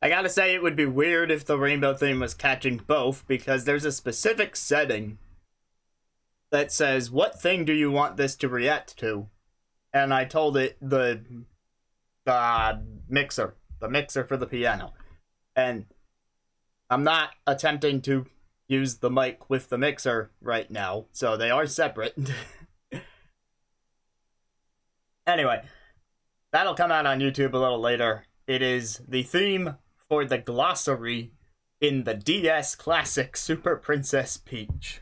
I gotta say, it would be weird if the rainbow theme was catching both, because there's a specific setting that says, what thing do you want this to react to? And I told it the mixer for the piano. And I'm not attempting to use the mic with the mixer right now, so they are separate. Anyway, that'll come out on YouTube a little later. It is the theme for the Glossary in the DS Classic Super Princess Peach.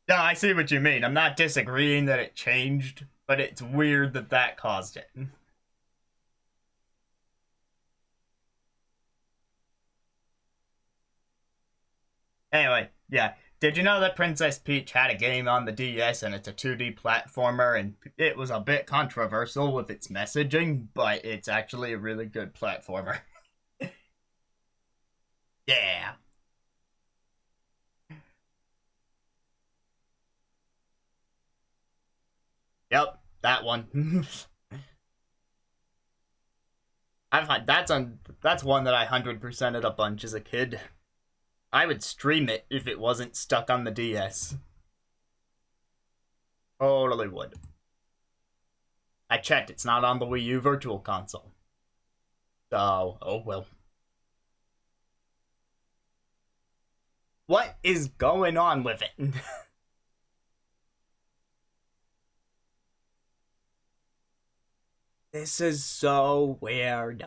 No, I see what you mean. I'm not disagreeing that it changed, but it's weird that that caused it. Anyway, yeah. Did you know that Princess Peach had a game on the DS and it's a 2D platformer, and it was a bit controversial with its messaging, but it's actually a really good platformer. Yeah. Yep, that one. I've had that's one that I 100%ed a bunch as a kid. I would stream it if it wasn't stuck on the DS. Totally would. I checked, it's not on the Wii U Virtual Console. So, oh well. What is going on with it? This is so weird.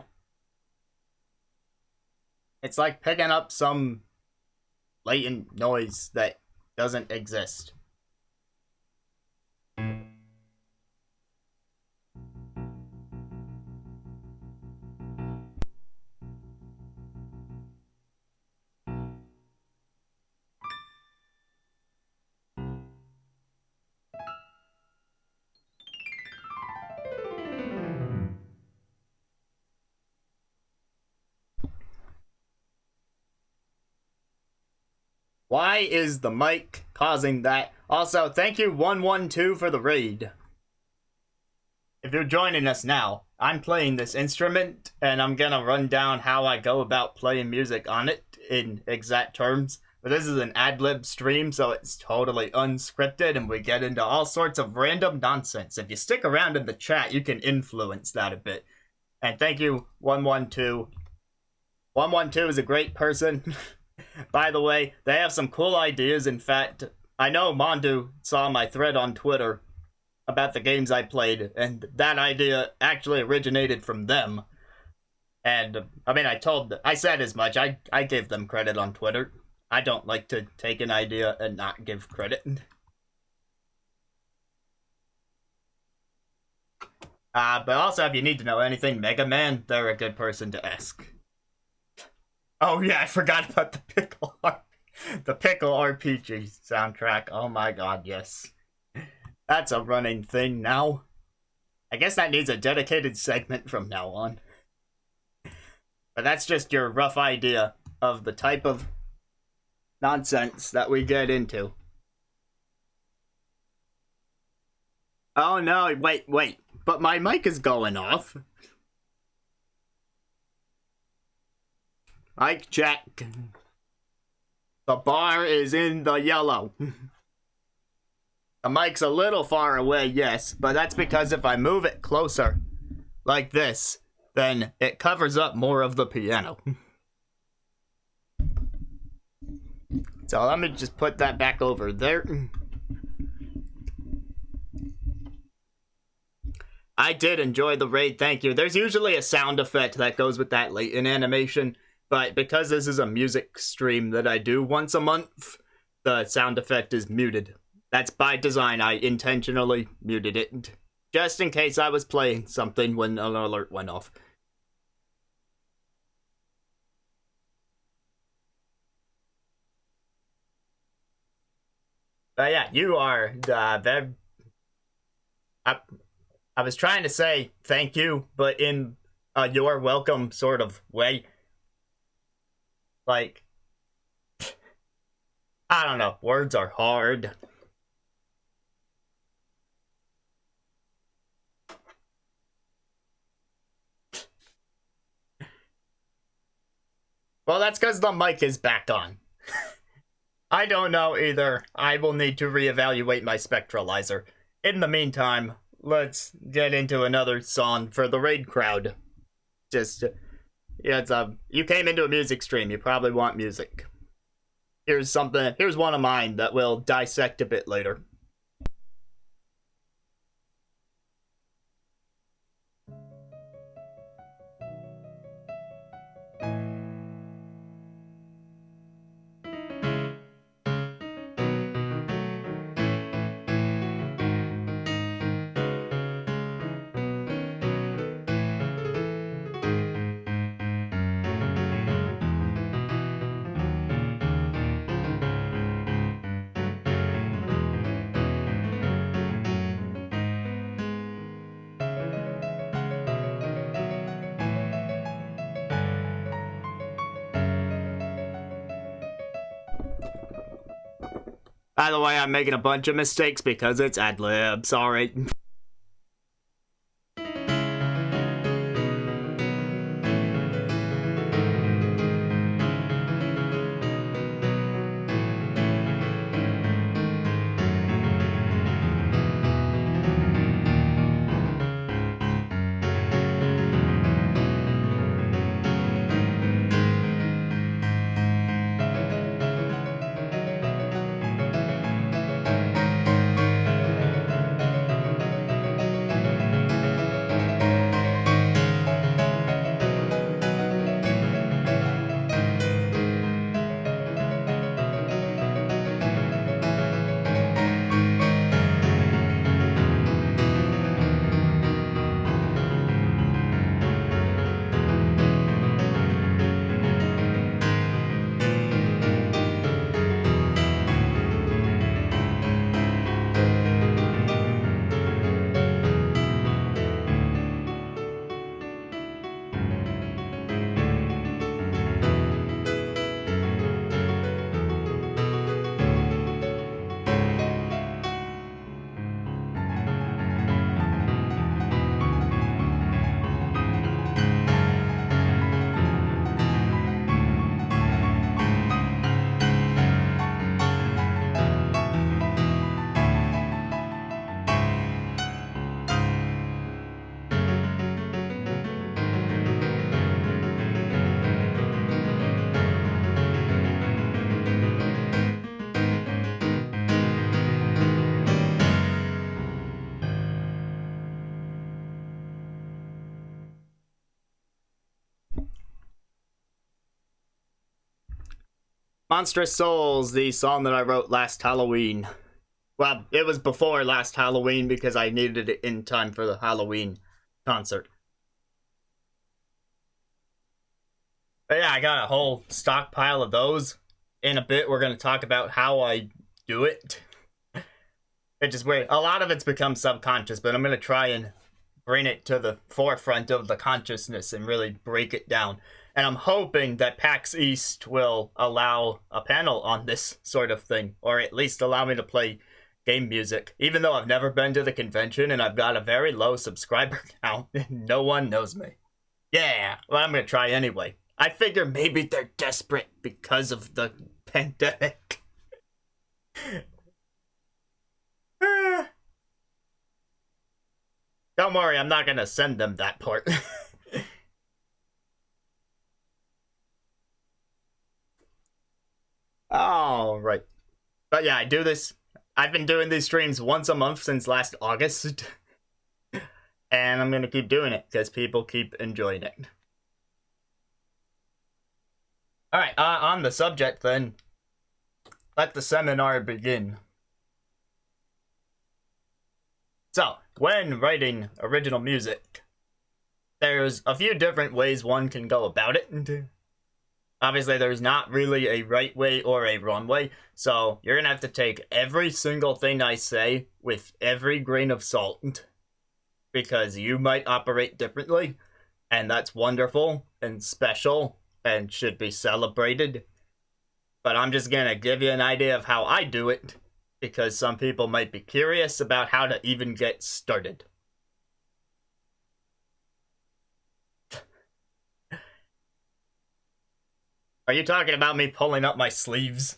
It's like picking up some latent noise that doesn't exist. Why is the mic causing that? Also, thank you 112 for the raid. If you're joining us now, I'm playing this instrument, and I'm gonna run down how I go about playing music on it in exact terms. But this is an Ad-Lib stream, so it's totally unscripted, and we get into all sorts of random nonsense. If you stick around in the chat, you can influence that a bit. And thank you, 112. 112 is a great person. By the way, they have some cool ideas. In fact, I know Mondu saw my thread on Twitter about the games I played, and that idea actually originated from them. And, I mean, I said as much. I gave them credit on Twitter. I don't like to take an idea and not give credit. But also, if you need to know anything Mega Man, they're a good person to ask. Oh yeah, I forgot about the Pickle RPG soundtrack. Oh my god, yes. That's a running thing now. I guess that needs a dedicated segment from now on. But that's just your rough idea of the type of nonsense that we get into. Oh no, wait. But my mic is going off. Mic check. The bar is in the yellow. The mic's a little far away, yes, but that's because if I move it closer, like this, then it covers up more of the piano. So let me just put that back over there. I did enjoy the raid, thank you. There's usually a sound effect that goes with that latent animation. But because this is a music stream that I do once a month, the sound effect is muted. That's by design. I intentionally muted it, just in case I was playing something when an alert went off. But yeah, you are very... I was trying to say thank you, but in a you're welcome sort of way. Like, I don't know, words are hard. Well, that's because the mic is back on. I don't know either. I will need to reevaluate my spectralizer. In the meantime, let's get into another song for the raid crowd. Just, yeah, you came into a music stream, you probably want music. Here's one of mine that we'll dissect a bit later. By the way, I'm making a bunch of mistakes because it's Ad-Lib, sorry. Monstrous Souls, the song that I wrote last Halloween. Well, it was before last Halloween because I needed it in time for the Halloween concert. But yeah, I got a whole stockpile of those. In a bit, we're going to talk about how I do it. It's just weird. A lot of it's become subconscious, but I'm going to try and bring it to the forefront of the consciousness and really break it down. And I'm hoping that PAX East will allow a panel on this sort of thing, or at least allow me to play game music. Even though I've never been to the convention and I've got a very low subscriber count, no one knows me. Yeah, well, I'm going to try anyway. I figure maybe they're desperate because of the pandemic. Don't worry, I'm not going to send them that part. All right. But yeah, I do this. I've been doing these streams once a month since last August. And I'm going to keep doing it because people keep enjoying it. Alright, on the subject then. Let the seminar begin. So, when writing original music, there's a few different ways one can go about it. Obviously, there's not really a right way or a wrong way, so you're gonna have to take every single thing I say with every grain of salt, because you might operate differently, and that's wonderful and special and should be celebrated. But I'm just gonna give you an idea of how I do it, because some people might be curious about how to even get started. Are you talking about me pulling up my sleeves?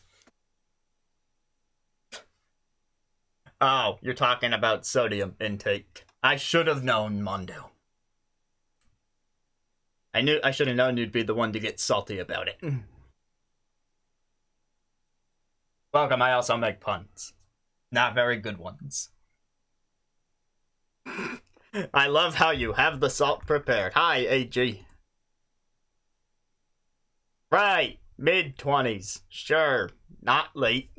Oh, you're talking about sodium intake. I should have known, Mondo. I should have known you'd be the one to get salty about it. Welcome, I also make puns. Not very good ones. I love how you have the salt prepared. Hi, AG. Right, mid-20s. Sure, not late.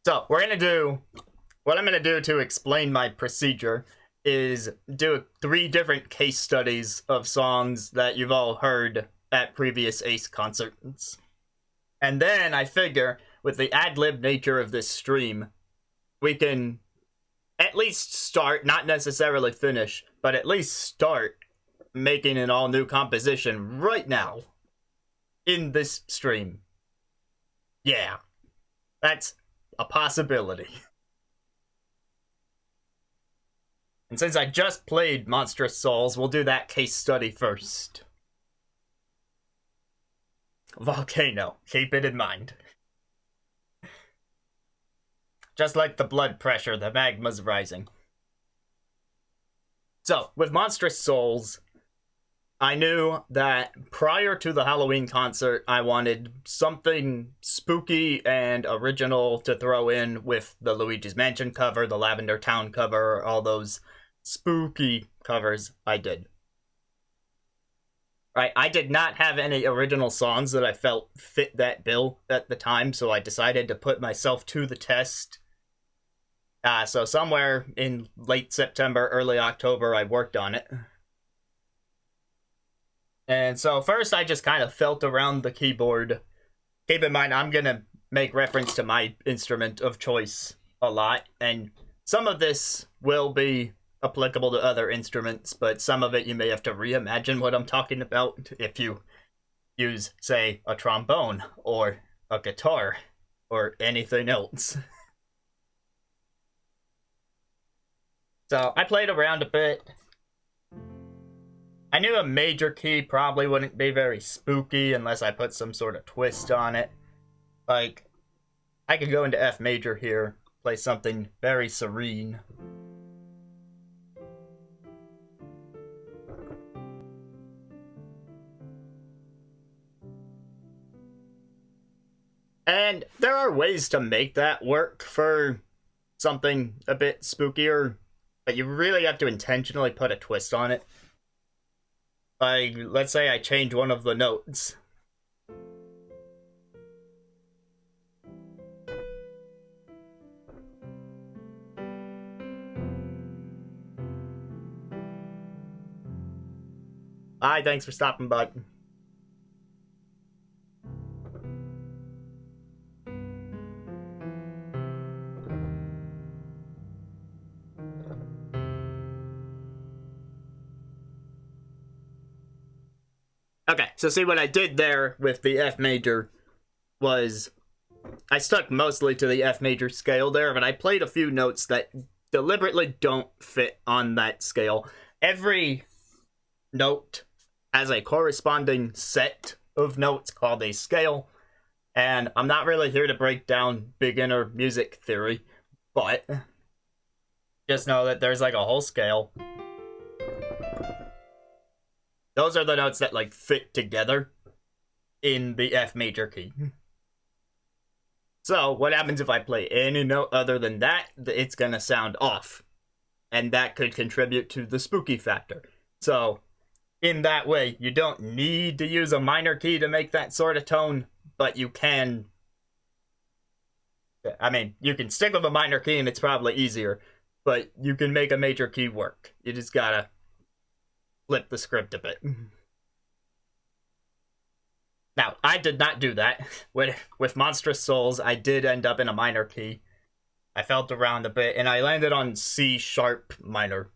So, what I'm gonna do to explain my procedure is do 3 different case studies of songs that you've all heard at previous Ace concerts. And then I figure, with the ad-lib nature of this stream, we can at least start, not necessarily finish, but at least start making an all-new composition right now in this stream. Yeah, that's a possibility. And since I just played Monstrous Souls, we'll do that case study first. Volcano, keep it in mind. Just like the blood pressure, the magma's rising. So, with Monstrous Souls, I knew that prior to the Halloween concert, I wanted something spooky and original to throw in with the Luigi's Mansion cover, the Lavender Town cover, all those spooky covers I did. Right, I did not have any original songs that I felt fit that bill at the time, so I decided to put myself to the test. So somewhere in late September, early October, I worked on it. And so first I just kind of felt around the keyboard. Keep in mind, I'm gonna make reference to my instrument of choice a lot, and some of this will be applicable to other instruments, but some of it you may have to reimagine what I'm talking about if you use, say, a trombone or a guitar or anything else. So I played around a bit. I knew a major key probably wouldn't be very spooky unless I put some sort of twist on it. Like, I could go into F major here, play something very serene. And there are ways to make that work for something a bit spookier, but you really have to intentionally put a twist on it. Like, let's say I change one of the notes. Hi, thanks for stopping by. Okay, so see what I did there with the F major was I stuck mostly to the F major scale there, but I played a few notes that deliberately don't fit on that scale. Every note has a corresponding set of notes called a scale, and I'm not really here to break down beginner music theory, but just know that there's like a whole scale. Those are the notes that, like, fit together in the F major key. So, what happens if I play any note other than that? It's gonna sound off. And that could contribute to the spooky factor. So, in that way, you don't need to use a minor key to make that sort of tone, but you can... I mean, you can stick with a minor key and it's probably easier, but you can make a major key work. You just gotta flip the script a bit. Now, I did not do that. With Monstrous Souls, I did end up in a minor key. I felt around a bit, and I landed on C sharp minor.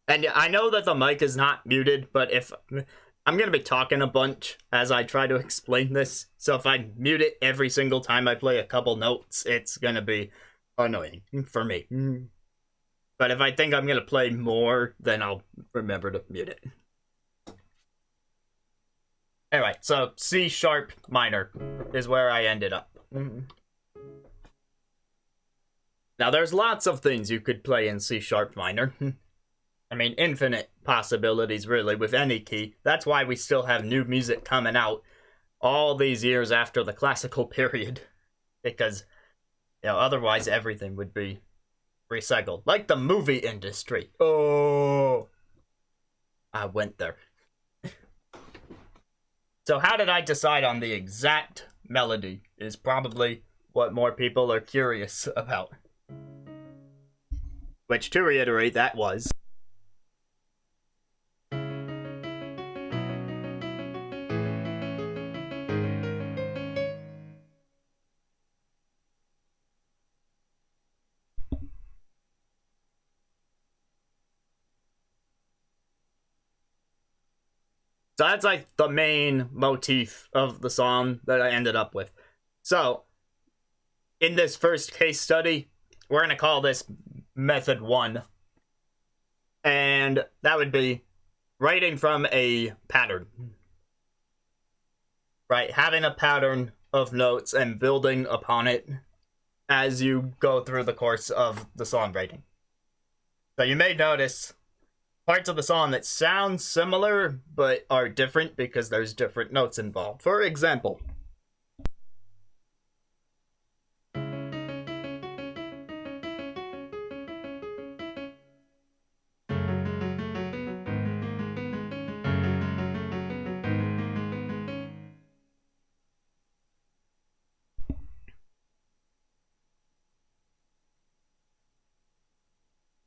And I know that the mic is not muted, but I'm gonna be talking a bunch as I try to explain this, so if I mute it every single time I play a couple notes, it's gonna be annoying for me. But if I think I'm gonna play more, then I'll remember to mute it. Anyway, so C sharp minor is where I ended up. Now, there's lots of things you could play in C sharp minor. I mean, infinite possibilities, really, with any key. That's why we still have new music coming out all these years after the classical period. Because, you know, otherwise everything would be recycled. Like the movie industry. Oh! I went there. So how did I decide on the exact melody is probably what more people are curious about. Which, to reiterate, that was... So that's like the main motif of the song that I ended up with. So, in this first case study, we're going to call this Method 1. And that would be writing from a pattern. Right, having a pattern of notes and building upon it as you go through the course of the songwriting. So you may notice parts of the song that sound similar, but are different because there's different notes involved. For example,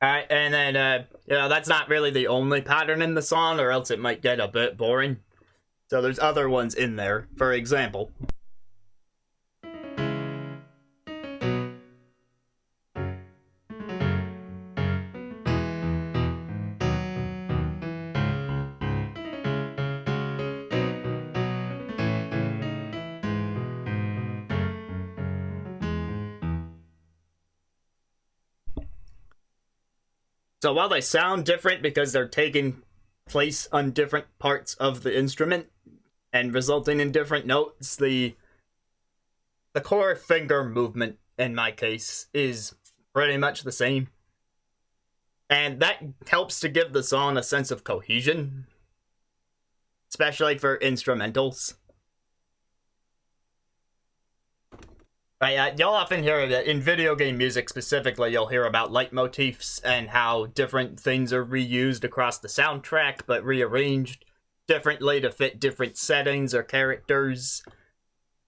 alright, and then, you know, that's not really the only pattern in the song, or else it might get a bit boring. So there's other ones in there. For example, so while they sound different because they're taking place on different parts of the instrument and resulting in different notes, the core finger movement, in my case, is pretty much the same. And that helps to give the song a sense of cohesion, especially for instrumentals. Right, you'll often hear that in video game music specifically, you'll hear about leitmotifs and how different things are reused across the soundtrack, but rearranged differently to fit different settings or characters.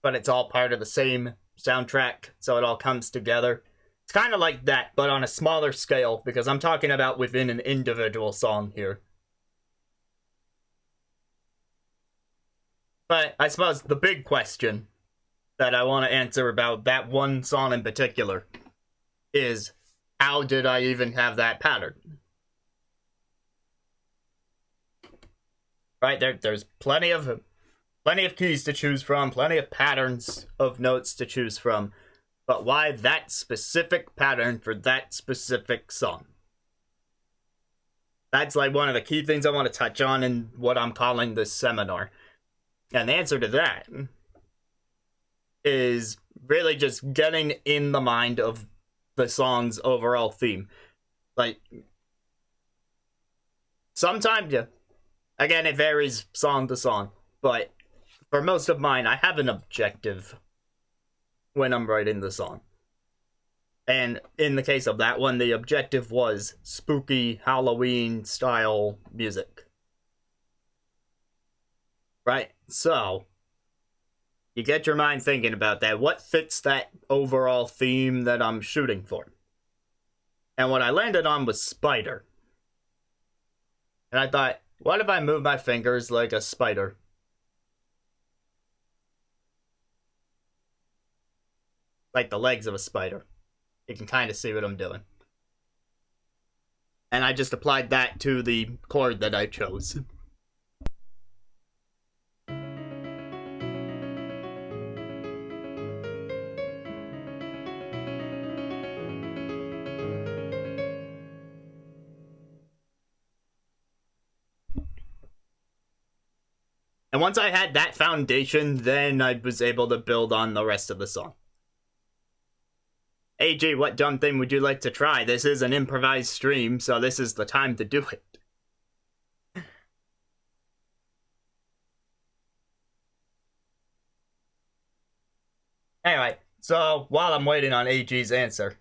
But it's all part of the same soundtrack, so it all comes together. It's kind of like that, but on a smaller scale, because I'm talking about within an individual song here. But I suppose the big question that I want to answer about that one song in particular is, how did I even have that pattern? Right, there's plenty of keys to choose from, plenty of patterns of notes to choose from, but why that specific pattern for that specific song? That's like one of the key things I want to touch on in what I'm calling this seminar. And the answer to that is really just getting in the mind of the song's overall theme. Like, sometimes, yeah, again, it varies song to song, but for most of mine, I have an objective when I'm writing the song. And in the case of that one, the objective was spooky Halloween style music. Right? So, you get your mind thinking about that. What fits that overall theme that I'm shooting for? And what I landed on was spider. And I thought, what if I move my fingers like a spider? Like the legs of a spider. You can kind of see what I'm doing. And I just applied that to the chord that I chose. And once I had that foundation, then I was able to build on the rest of the song. AG, what dumb thing would you like to try? This is an improvised stream, so this is the time to do it. Anyway, so while I'm waiting on AG's answer.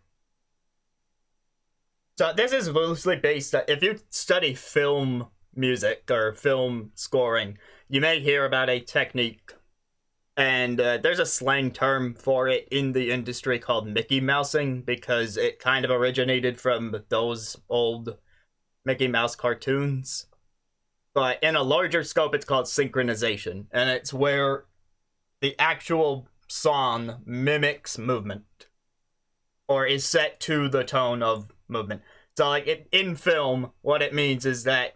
So this is loosely based, if you study film music or film scoring, you may hear about a technique, and there's a slang term for it in the industry called Mickey Mousing, because it kind of originated from those old Mickey Mouse cartoons. But in a larger scope, it's called synchronization, and it's where the actual song mimics movement, or is set to the tone of movement. So, like, in film, what it means is that,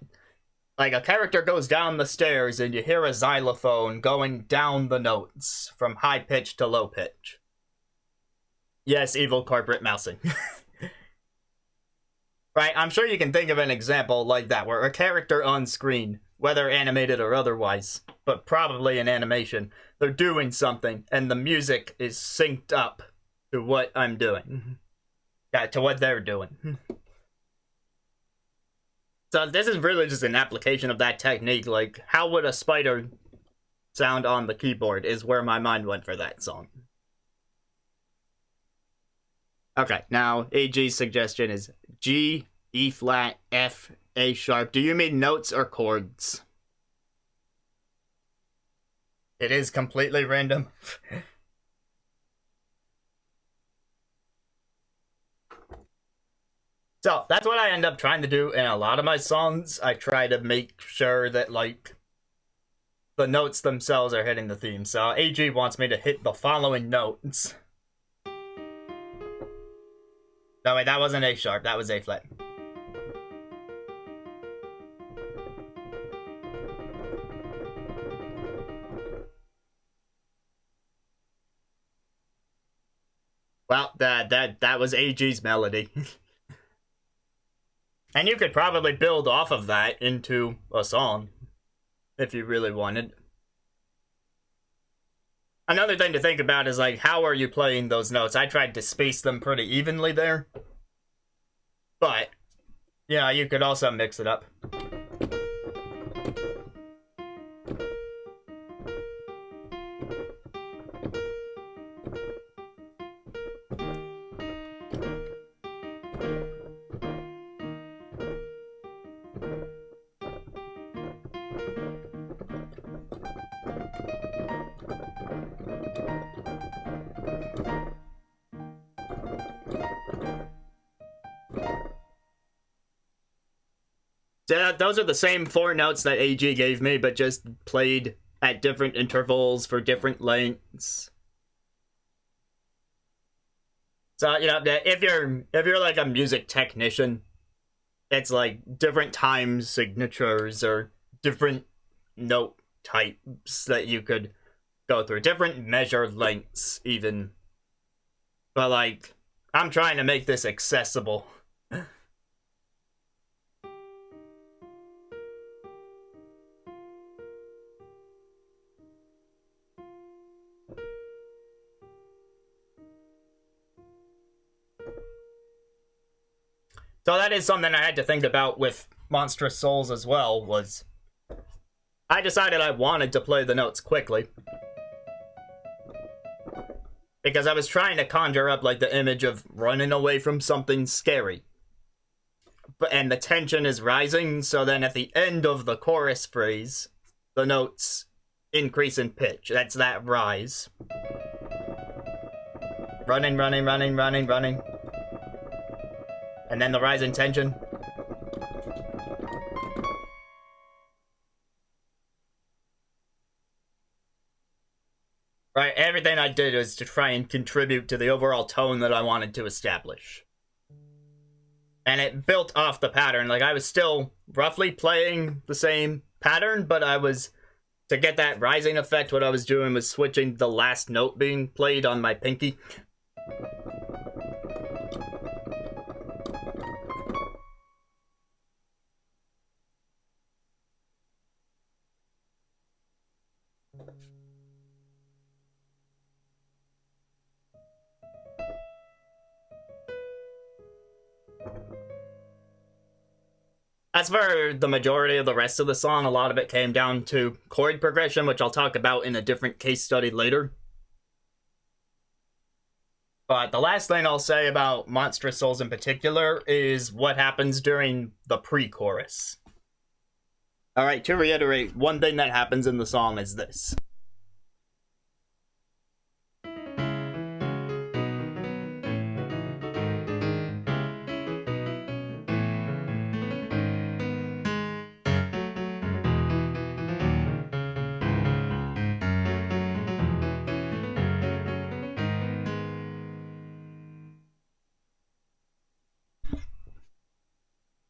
like, a character goes down the stairs and you hear a xylophone going down the notes from high pitch to low pitch. Yes, evil corporate mousing. Right, I'm sure you can think of an example like that, where a character on screen, whether animated or otherwise, but probably in animation, they're doing something, and the music is synced up to what I'm doing. Yeah, to what they're doing. So this is really just an application of that technique. Like, how would a spider sound on the keyboard is where my mind went for that song. Okay, now AG's suggestion is G, E flat, F, A sharp. Do you mean notes or chords? It is completely random. So, that's what I end up trying to do in a lot of my songs. I try to make sure that, like, the notes themselves are hitting the theme. So, AG wants me to hit the following notes. No, wait, that wasn't A sharp, that was A flat. Well, that was AG's melody. And you could probably build off of that into a song, if you really wanted. Another thing to think about is, like, how are you playing those notes? I tried to space them pretty evenly there. But, yeah, you could also mix it up. Those are the same 4 notes that AG gave me, but just played at different intervals for different lengths. So, you know, if you're like a music technician, it's like different time signatures or different note types that you could go through, different measure lengths even. But, like, I'm trying to make this accessible. So that is something I had to think about with Monstrous Souls as well, was I decided I wanted to play the notes quickly. Because I was trying to conjure up, like, the image of running away from something scary. And the tension is rising, so then at the end of the chorus phrase, the notes increase in pitch. That's that rise. Running, running, running, running, running. And then the rise in tension. Right, everything I did was to try and contribute to the overall tone that I wanted to establish. And it built off the pattern. Like, I was still roughly playing the same pattern, but I was, to get that rising effect, what I was doing was switching the last note being played on my pinky. As for the majority of the rest of the song, a lot of it came down to chord progression, which I'll talk about in a different case study later. But the last thing I'll say about Monstrous Souls in particular is what happens during the pre-chorus. Alright, to reiterate, one thing that happens in the song is this.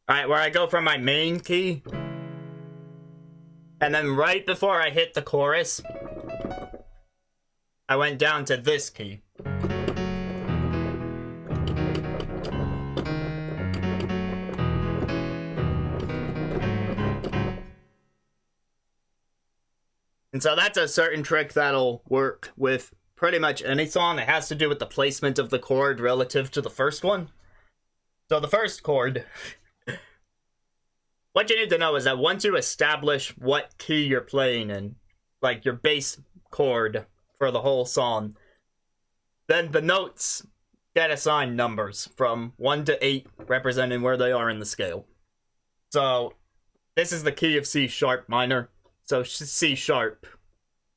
Alright, where I go from my main key, and then right before I hit the chorus, I went down to this key. And so that's a certain trick that'll work with pretty much any song. It has to do with the placement of the chord relative to the first one. So the first chord... What you need to know is that once you establish what key you're playing in, like your bass chord for the whole song, then the notes get assigned numbers from 1 to 8, representing where they are in the scale. So, this is the key of C sharp minor. So, C sharp,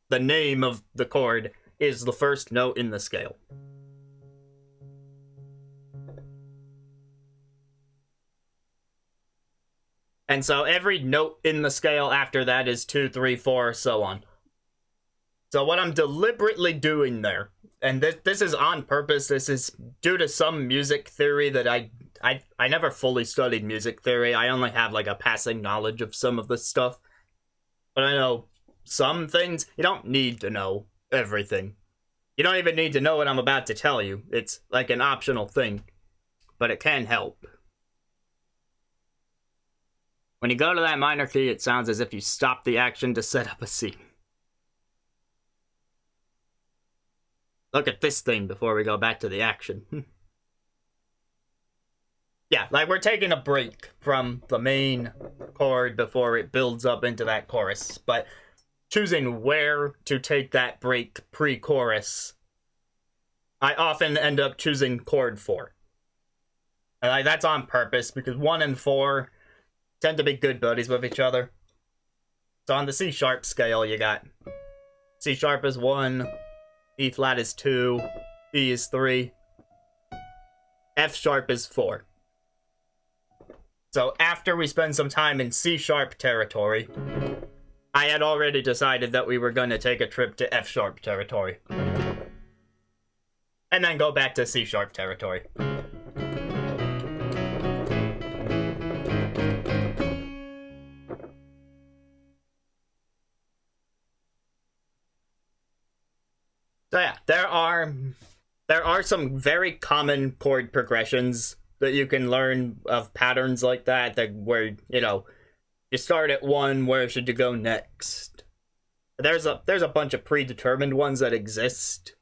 the name of the chord, is the first note in the scale. And so every note in the scale after that is 2, 3, 4, so on. So what I'm deliberately doing there, and this is on purpose, this is due to some music theory that I never fully studied music theory. I only have like a passing knowledge of some of this stuff. But I know some things. You don't need to know everything. You don't even need to know what I'm about to tell you. It's like an optional thing. But it can help. When you go to that minor key, it sounds as if you stop the action to set up a scene. Look at this thing before we go back to the action. Yeah, like we're taking a break from the main chord before it builds up into that chorus, but choosing where to take that break pre-chorus, I often end up choosing chord 4. And like, that's on purpose, because 1 and 4 tend to be good buddies with each other. So on the C sharp scale, you got C sharp is 1, E flat is 2, E is 3, F sharp is 4. So after we spend some time in C sharp territory, I had already decided that we were going to take a trip to F sharp territory. And then go back to C sharp territory. So yeah, there are some very common chord progressions that you can learn of patterns like that where, you know, you start at 1, where should you go next? There's a bunch of predetermined ones that exist.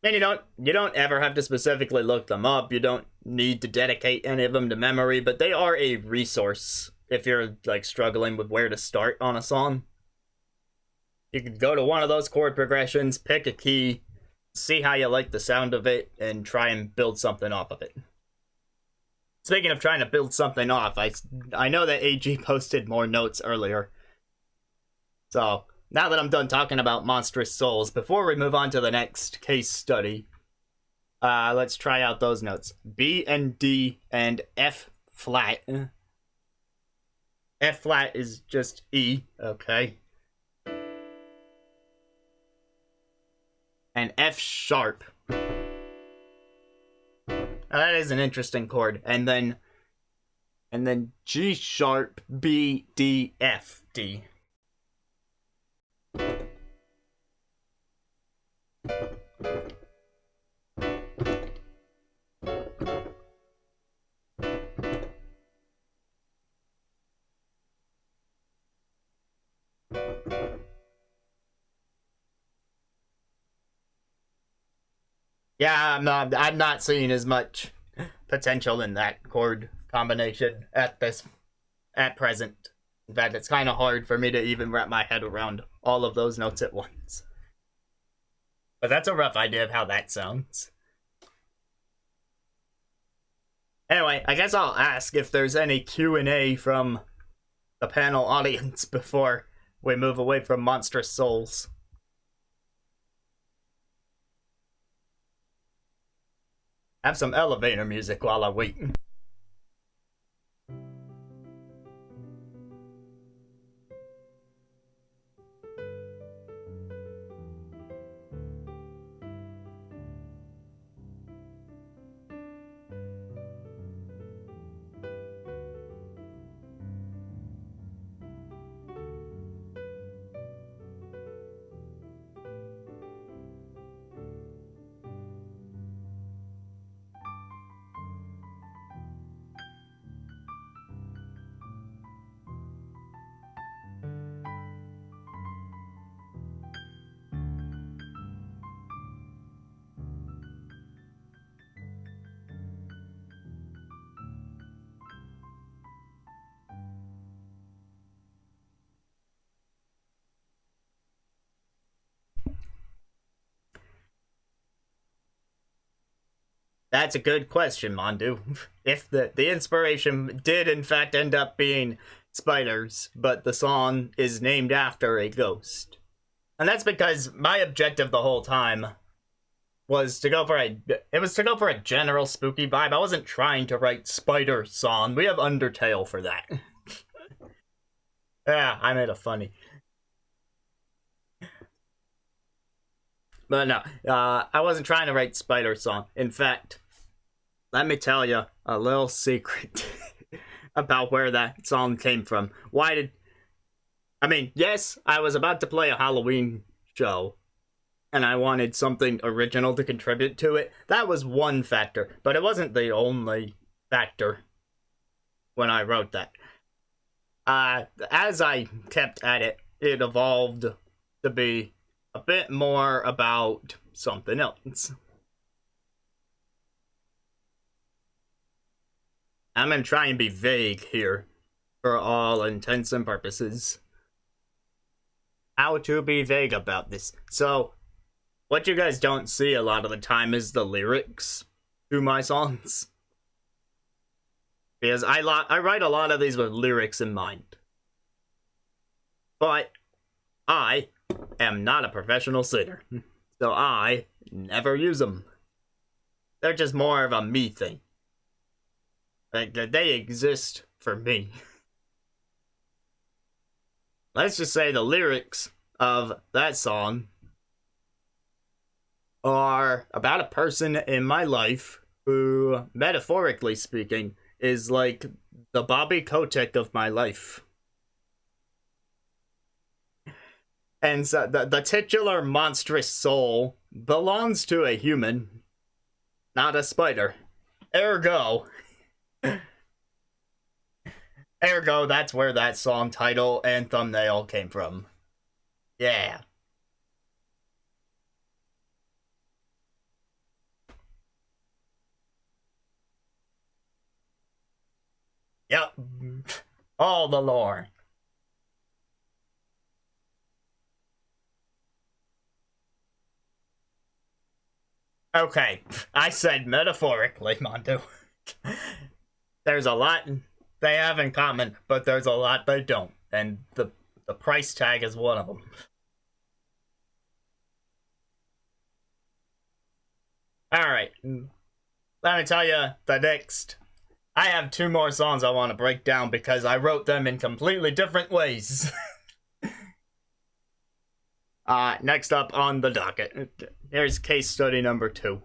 And you don't ever have to specifically look them up. You don't need to dedicate any of them to memory, but they are a resource if you're like struggling with where to start on a song. You can go to one of those chord progressions, pick a key, see how you like the sound of it, and try and build something off of it. Speaking of trying to build something off, I know that AG posted more notes earlier. So, now that I'm done talking about Monstrous Souls, before we move on to the next case study, let's try out those notes. B and D and F flat. F flat is just E, okay. And F sharp. Now that is an interesting chord. And then G sharp, B, D, F, D. Yeah, I'm not seeing as much potential in that chord combination at present. In fact, it's kind of hard for me to even wrap my head around all of those notes at once. But that's a rough idea of how that sounds. Anyway, I guess I'll ask if there's any Q&A from the panel audience before we move away from Monstrous Souls. Have some elevator music while I wait. That's a good question, Mondu. If the inspiration did in fact end up being spiders, but the song is named after a ghost. And that's because my objective the whole time was to go for a general spooky vibe. I wasn't trying to write spider song. We have Undertale for that. Yeah, I made a funny. But no, I wasn't trying to write spider song. In fact, let me tell you a little secret about where that song came from. Yes, I was about to play a Halloween show, and I wanted something original to contribute to it. That was one factor, but it wasn't the only factor when I wrote that. As I kept at it, it evolved to be a bit more about something else. I'm gonna try and be vague here, for all intents and purposes. How to be vague about this. So, what you guys don't see a lot of the time is the lyrics to my songs. Because I write a lot of these with lyrics in mind. But I am not a professional singer, so I never use them. They're just more of a me thing. Like, they exist for me. Let's just say the lyrics of that song are about a person in my life who, metaphorically speaking, is like the Bobby Kotick of my life. And so the titular monstrous soul belongs to a human, not a spider. Ergo, that's where that song title and thumbnail came from. Yeah. Yep. All the lore. Okay, I said metaphorically, Mondo. There's a lot they have in common, but there's a lot they don't. And the price tag is one of them. Alright. Let me tell you the next. I have 2 more songs I want to break down because I wrote them in completely different ways. Next up on the docket. Here's case study number 2.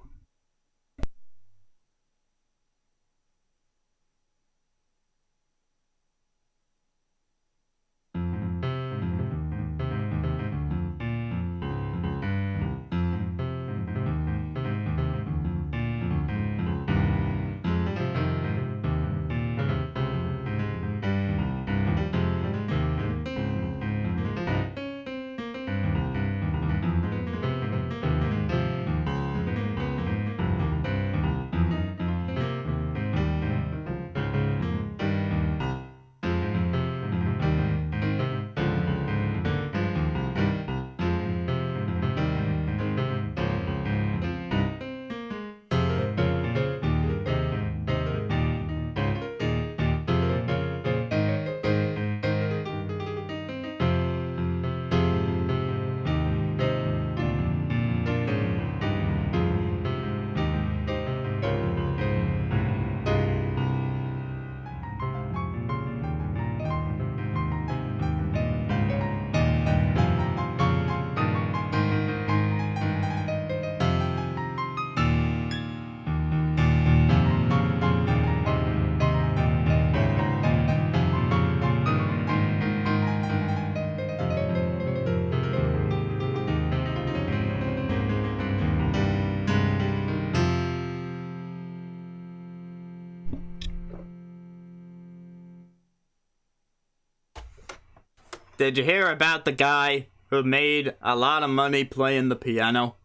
did you hear about the guy who made a lot of money playing the piano?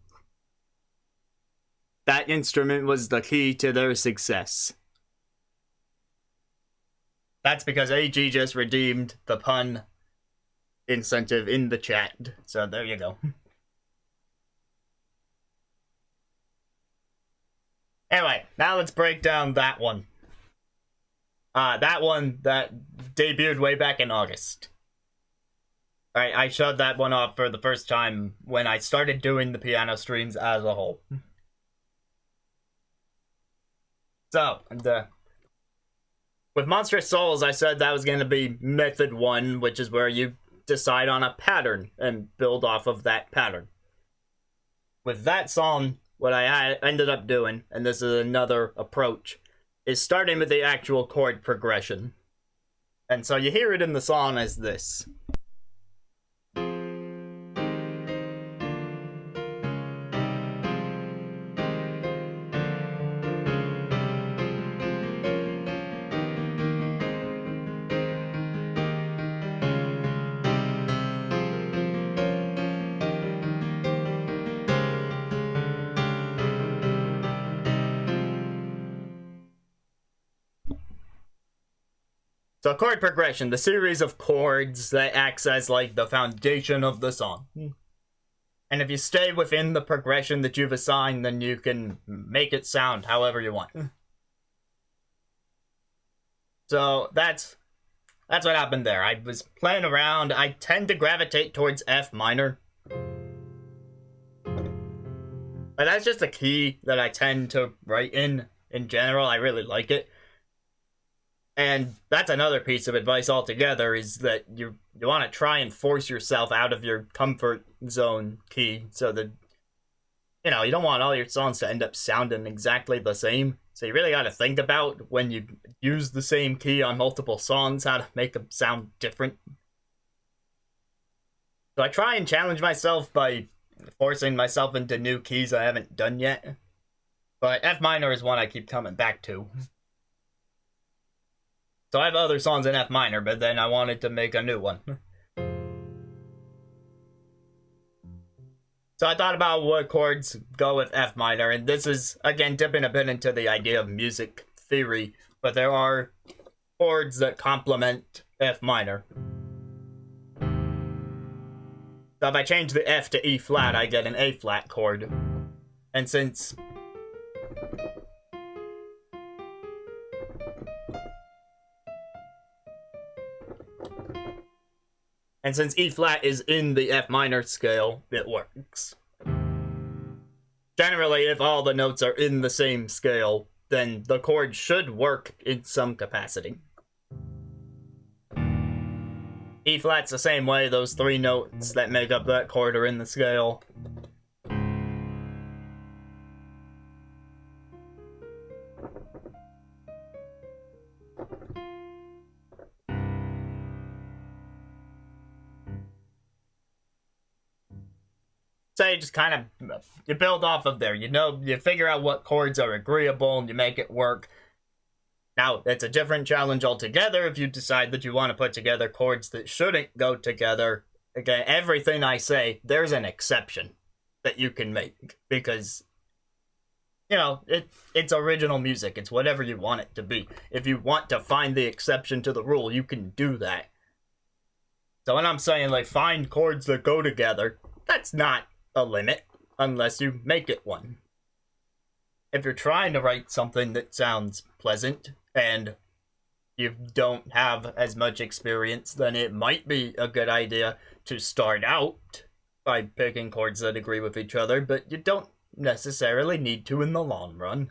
That instrument was the key to their success. That's because AG just redeemed the pun incentive in the chat. So there you go. Anyway, now let's break down that one. That one that debuted way back in August. Alright, I showed that one off for the first time when I started doing the piano streams as a whole. So, with Monstrous Souls, I said that was going to be method 1, which is where you decide on a pattern and build off of that pattern. With that song, what I ended up doing, and this is another approach, is starting with the actual chord progression. And so you hear it in the song as this. So chord progression, the series of chords that acts as like the foundation of the song. And if you stay within the progression that you've assigned, then you can make it sound however you want. So that's what happened there. I was playing around. I tend to gravitate towards F minor. But that's just a key that I tend to write in general. I really like it. And that's another piece of advice altogether, is that you want to try and force yourself out of your comfort zone key, so that, you know, you don't want all your songs to end up sounding exactly the same. So you really got to think about, when you use the same key on multiple songs, how to make them sound different. So I try and challenge myself by forcing myself into new keys I haven't done yet. But F minor is one I keep coming back to. So I have other songs in F minor, but then I wanted to make a new one. So I thought about what chords go with F minor, and this is, again, dipping a bit into the idea of music theory, but there are chords that complement F minor. So if I change the F to E flat, I get an A flat chord. And since E flat is in the F minor scale, it works. Generally, if all the notes are in the same scale, then the chord should work in some capacity. E flat's the same way, those 3 notes that make up that chord are in the scale. So you just kind of, you build off of there, you know, you figure out what chords are agreeable and you make it work. Now, it's a different challenge altogether if you decide that you want to put together chords that shouldn't go together. Again, everything I say, there's an exception that you can make, because, you know, it's original music. It's whatever you want it to be. If you want to find the exception to the rule, you can do that. So when I'm saying, like, find chords that go together, that's not a limit, unless you make it one. If you're trying to write something that sounds pleasant, and you don't have as much experience, then it might be a good idea to start out by picking chords that agree with each other, but you don't necessarily need to in the long run.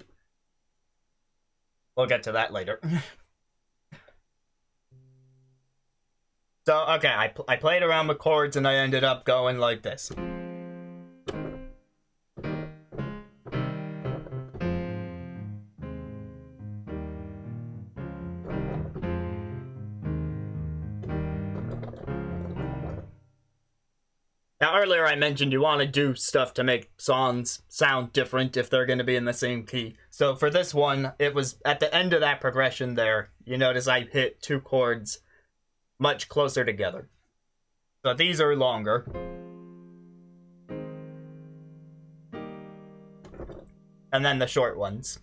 We'll get to that later. So, okay, I played around with chords and I ended up going like this. Now, earlier I mentioned you want to do stuff to make songs sound different if they're going to be in the same key. So for this one, it was at the end of that progression there, you notice I hit 2 chords much closer together. So these are longer. And then the short ones.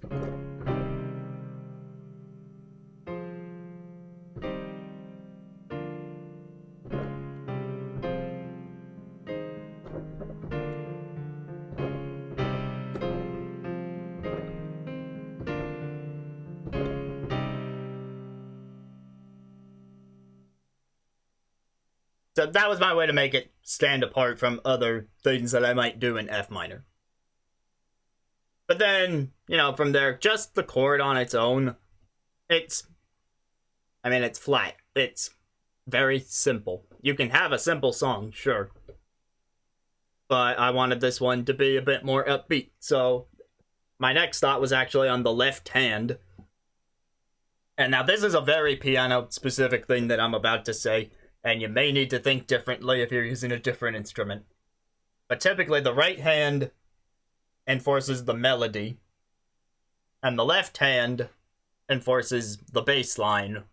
So that was my way to make it stand apart from other things that I might do in F minor. But then, you know, from there, just the chord on its own, it's flat. It's very simple. You can have a simple song, sure. But I wanted this one to be a bit more upbeat. So my next thought was actually on the left hand. And now this is a very piano-specific thing that I'm about to say. And you may need to think differently if you're using a different instrument. But typically the right hand enforces the melody, and the left hand enforces the bass line,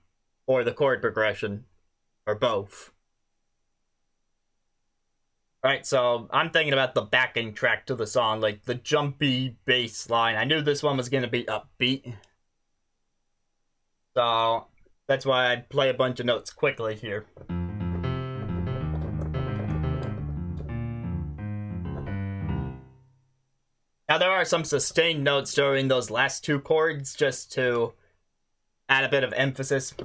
or the chord progression, or both. Right, so I'm thinking about the backing track to the song, like the jumpy bass line. I knew this one was going to be upbeat. So that's why I'd play a bunch of notes quickly here. Now there are some sustained notes during those last two chords just to add a bit of emphasis.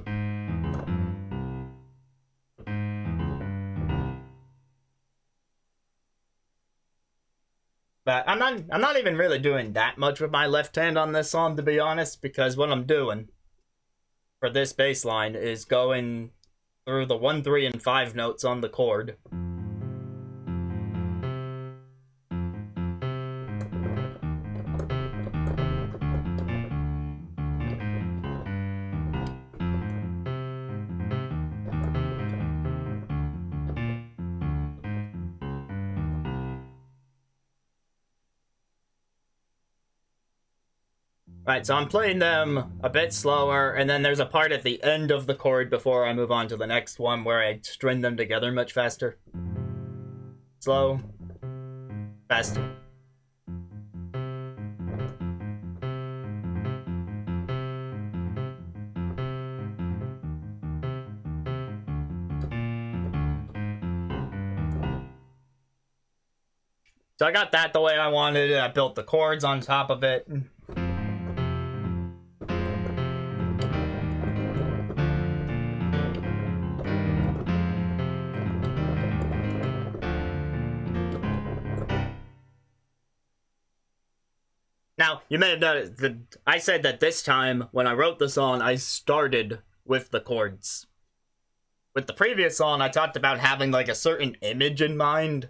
But I'm not even really doing that much with my left hand on this song, to be honest, because what I'm doing for this bass line is going through the 1, 3, and 5 notes on the chord. Right, so I'm playing them a bit slower, and then there's a part at the end of the chord before I move on to the next one where I string them together much faster. Slow. Fast. So I got that the way I wanted it. I built the chords on top of it. Now, you may have noticed that I said that this time, when I wrote the song, I started with the chords. With the previous song, I talked about having like a certain image in mind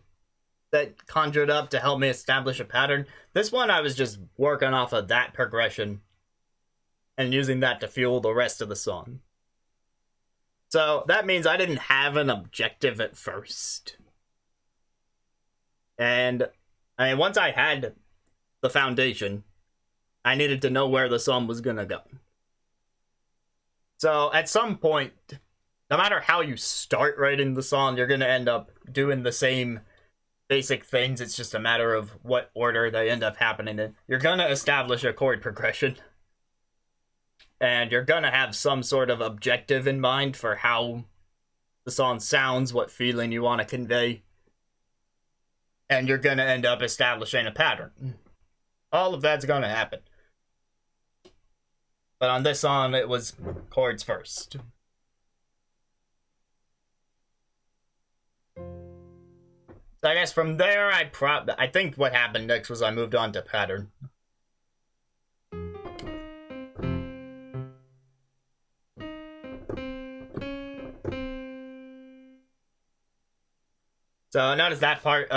that conjured up to help me establish a pattern. This one, I was just working off of that progression and using that to fuel the rest of the song. So that means I didn't have an objective at first. And I mean, once I had the foundation, I needed to know where the song was gonna go. So at some point, no matter how you start writing the song, you're gonna end up doing the same basic things. It's just a matter of what order they end up happening in. You're gonna establish a chord progression, and you're gonna have some sort of objective in mind for how the song sounds, what feeling you want to convey, and you're gonna end up establishing a pattern. All of that's gonna happen. But on this song, it was chords first. So I guess from there, I think what happened next was I moved on to pattern. So notice that part,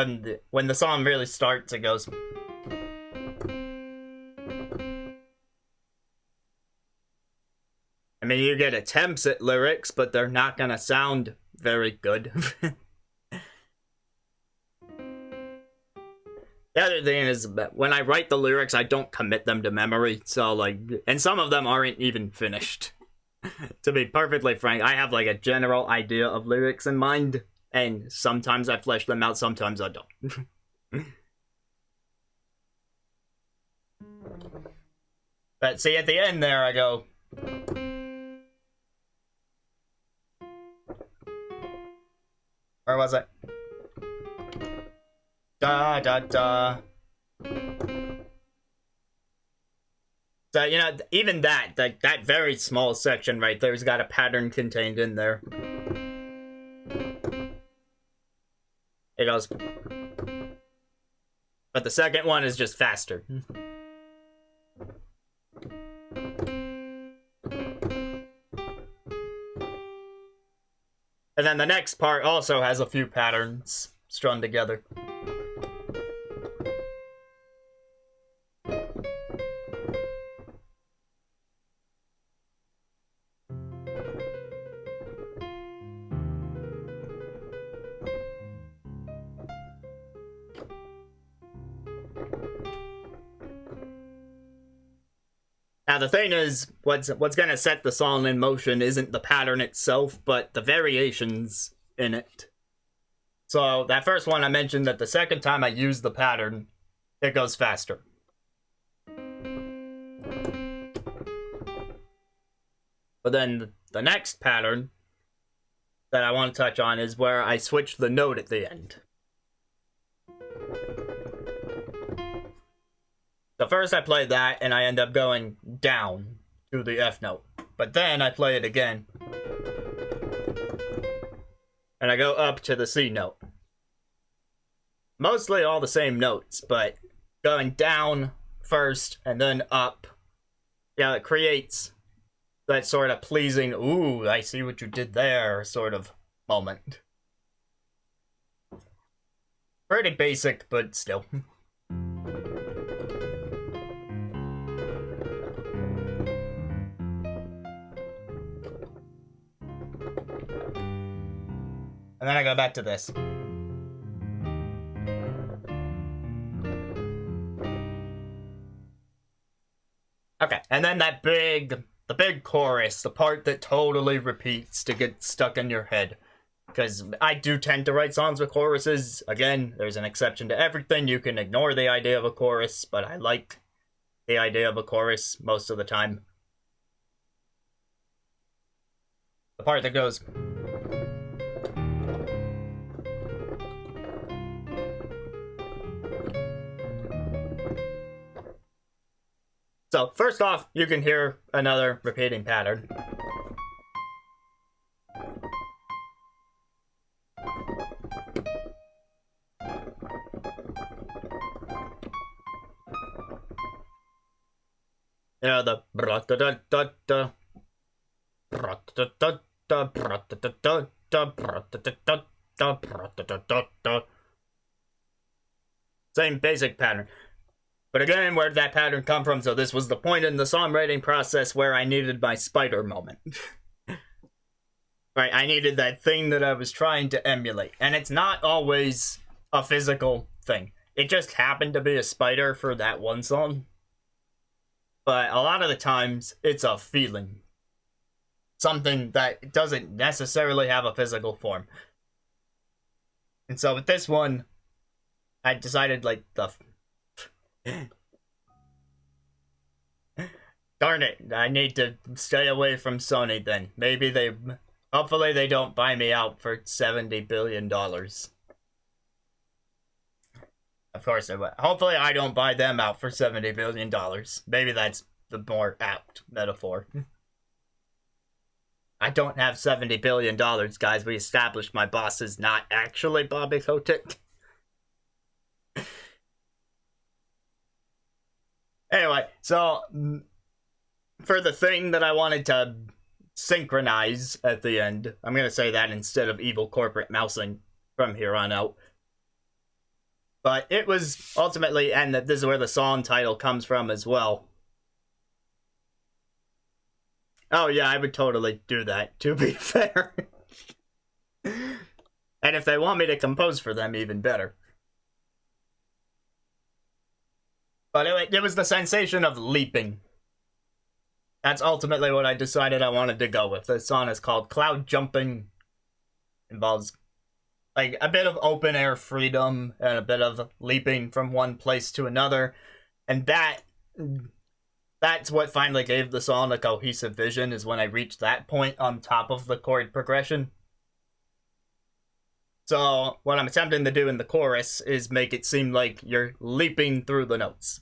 when the song really starts, it goes. I mean, you get attempts at lyrics, but they're not gonna sound very good. The other thing is, when I write the lyrics, I don't commit them to memory, so, like, and some of them aren't even finished. To be perfectly frank, I have, like, a general idea of lyrics in mind, and sometimes I flesh them out, sometimes I don't. But see, at the end there, I go... Where was it? Da da da. So, you know, even that very small section right there's got a pattern contained in there. It goes... But the second one is just faster. And then the next part also has a few patterns strung together. Now the thing is, what's gonna set the song in motion isn't the pattern itself, but the variations in it. So that first one I mentioned that the second time I use the pattern, it goes faster. But then the next pattern that I want to touch on is where I switch the note at the end. So first I play that, and I end up going down to the F note. But then I play it again. And I go up to the C note. Mostly all the same notes, but going down first and then up, yeah, it creates that sort of pleasing, ooh, I see what you did there, sort of moment. Pretty basic, but still. And then I go back to this. Okay, and then the big chorus, the part that totally repeats to get stuck in your head. Because I do tend to write songs with choruses. Again, there's an exception to everything. You can ignore the idea of a chorus, but I like the idea of a chorus most of the time. The part that goes... So, first off, you can hear another repeating pattern. You know, the bra-da-da-da-da, bra-da-da-da-da, bra-da-da-da-da, bra-da-da-da-da, bra-da-da-da-da. Same basic pattern. But again, where did that pattern come from? So this was the point in the songwriting process where I needed my spider moment. Right, I needed that thing that I was trying to emulate. And it's not always a physical thing. It just happened to be a spider for that one song. But a lot of the times, it's a feeling. Something that doesn't necessarily have a physical form. And so with this one, I decided, like, darn it, I need to stay away from Sony then. Hopefully they don't buy me out for $70 billion. Of course they will. Hopefully I don't buy them out for $70 billion. Maybe that's the more apt metaphor. I don't have $70 billion, guys. We established my boss is not actually Bobby Kotick. Anyway, so for the thing that I wanted to synchronize at the end, I'm going to say that instead of evil corporate mousing from here on out. But it was ultimately, and this is where the song title comes from as well. Oh yeah, I would totally do that, to be fair. And if they want me to compose for them, even better. But it was the sensation of leaping. That's ultimately what I decided I wanted to go with. The song is called Cloud Jumping. Involves like a bit of open air freedom and a bit of leaping from one place to another, and that's what finally gave the song a cohesive vision, is when I reached that point on top of the chord progression. So what I'm attempting to do in the chorus is make it seem like you're leaping through the notes.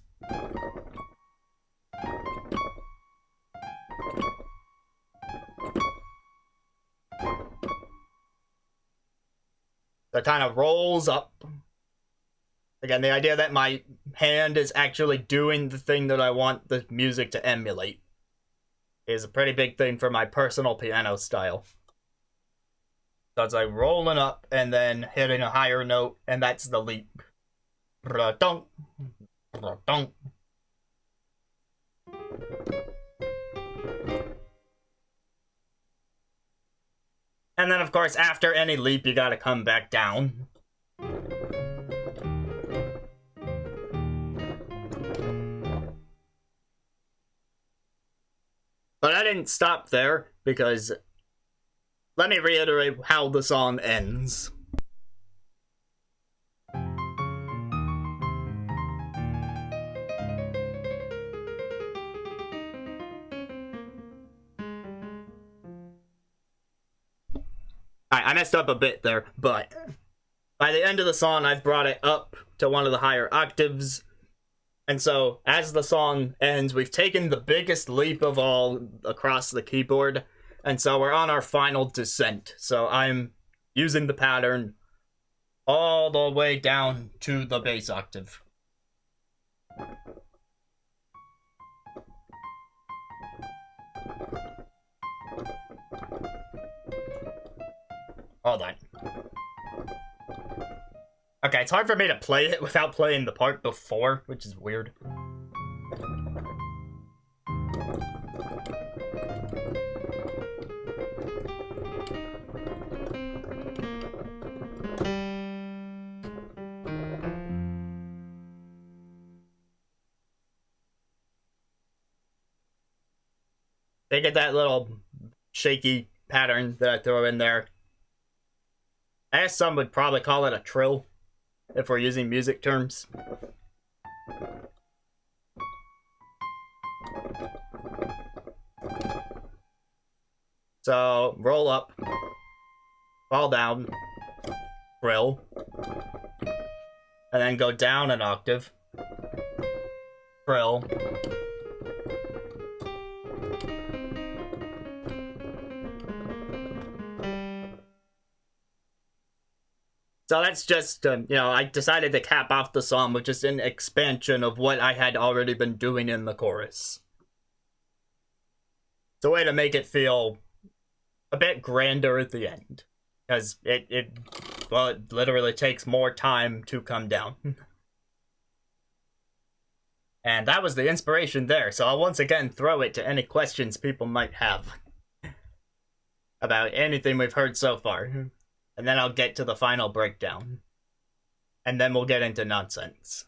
So it kind of rolls up. Again, the idea that my hand is actually doing the thing that I want the music to emulate is a pretty big thing for my personal piano style. So it's like rolling up and then hitting a higher note, and that's the leap. Dunk, dunk. And then, of course, after any leap, you gotta come back down. But I didn't stop there, because let me reiterate how the song ends. Alright, I messed up a bit there, but by the end of the song, I've brought it up to one of the higher octaves. And so, as the song ends, we've taken the biggest leap of all across the keyboard, and so we're on our final descent. So I'm using the pattern all the way down to the bass octave. Hold on. Okay, it's hard for me to play it without playing the part before, which is weird. They get that little shaky pattern that I throw in there. I guess some would probably call it a trill, if we're using music terms. So, roll up, fall down, trill, and then go down an octave, trill, so that's just, I decided to cap off the song with just an expansion of what I had already been doing in the chorus. It's a way to make it feel a bit grander at the end. Because it literally takes more time to come down. And that was the inspiration there, so I'll once again throw it to any questions people might have about anything we've heard so far. And then I'll get to the final breakdown. And then we'll get into nonsense.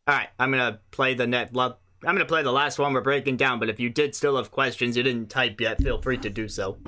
Alright, I'm gonna play the last one we're breaking down, but if you did still have questions you didn't type yet, feel free to do so.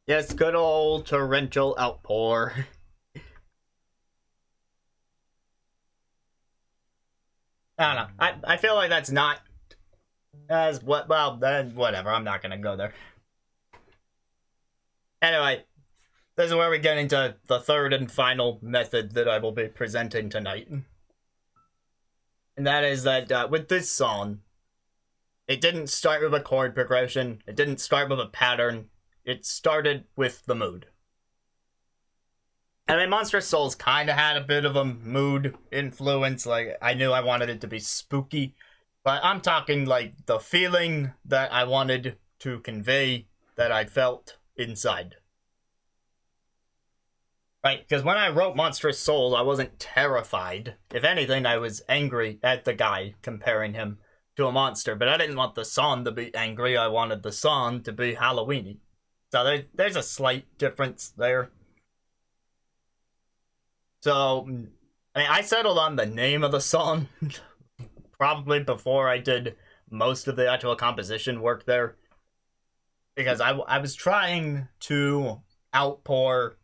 Yes, good old torrential outpour. I don't know. I feel like that's not as what. Well, then whatever. I'm not gonna go there. Anyway, this is where we get into the third and final method that I will be presenting tonight, and that is that with this song, it didn't start with a chord progression. It didn't start with a pattern. It started with the mood. I mean, Monstrous Souls kind of had a bit of a mood influence. Like, I knew I wanted it to be spooky. But I'm talking, like, the feeling that I wanted to convey that I felt inside. Right? Because when I wrote Monstrous Souls, I wasn't terrified. If anything, I was angry at the guy, comparing him to a monster. But I didn't want the song to be angry. I wanted the song to be Halloweeny. So there's a slight difference there. So, I mean, I settled on the name of the song probably before I did most of the actual composition work there. Because I was trying to outpour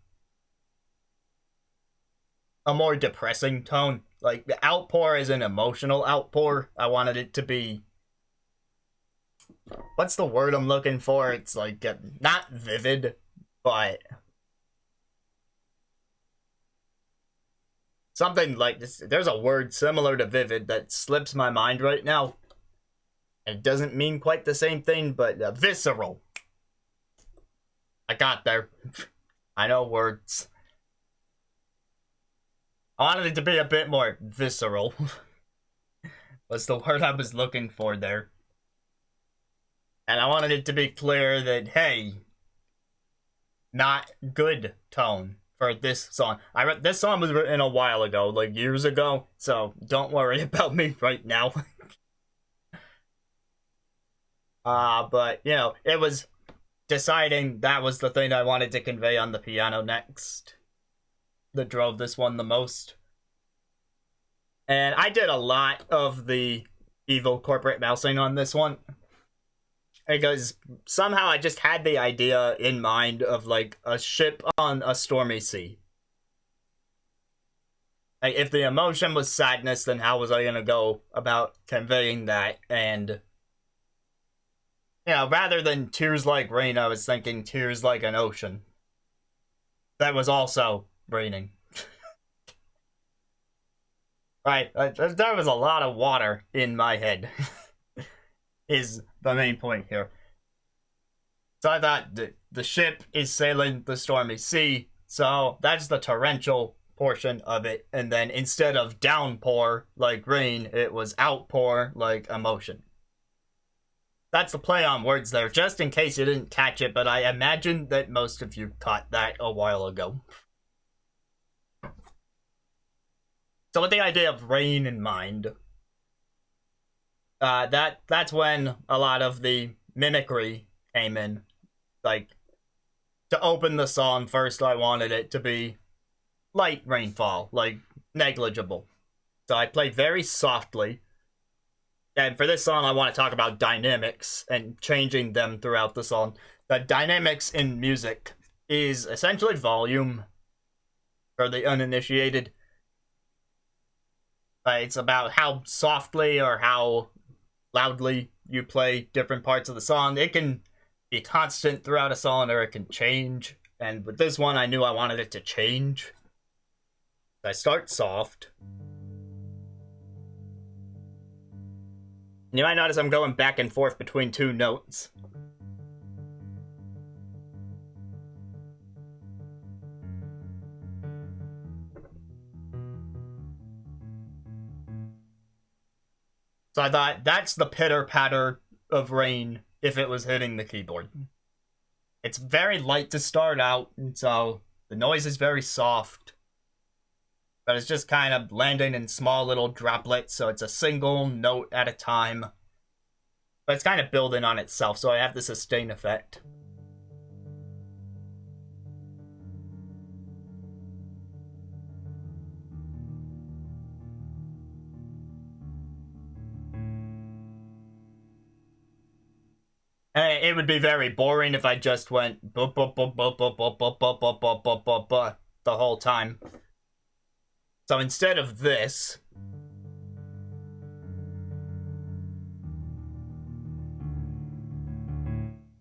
a more depressing tone. Like, the outpour is an emotional outpour. I wanted it to be... What's the word I'm looking for? It's like, not vivid, but... something like this. There's a word similar to vivid that slips my mind right now. It doesn't mean quite the same thing, but visceral. I got there. I know words. I wanted it to be a bit more visceral. Was the word I was looking for there. And I wanted it to be clear that, hey, not good tone for this song. This song was written a while ago, like years ago, so don't worry about me right now. But, you know, it was deciding that was the thing I wanted to convey on the piano next that drove this one the most. And I did a lot of the evil corporate mousing on this one, because somehow I just had the idea in mind of, like, a ship on a stormy sea. Like, if the emotion was sadness, then how was I gonna go about conveying that? And, you know, rather than tears like rain, I was thinking tears like an ocean. That was also raining. Right, there was a lot of water in my head. Is the main point here. So I thought the ship is sailing the stormy sea, so that's the torrential portion of it. And then instead of downpour like rain, it was outpour like emotion. That's the play on words there, just in case you didn't catch it, but I imagine that most of you caught that a while ago. So with the idea of rain in mind, that's when a lot of the mimicry came in. Like, to open the song first, I wanted it to be light rainfall, like negligible. So I played very softly. And for this song, I want to talk about dynamics and changing them throughout the song. The dynamics in music is essentially volume for the uninitiated. It's about how softly or how loudly you play different parts of the song. It can be constant throughout a song, or it can change. And with this one, I knew I wanted it to change. I start soft. You might notice I'm going back and forth between two notes. So I thought, that's the pitter-patter of rain if it was hitting the keyboard. It's very light to start out, and so the noise is very soft. But it's just kind of landing in small little droplets, so it's a single note at a time. But it's kind of building on itself, so I have the sustain effect. It would be very boring if I just went the whole time. So instead of this,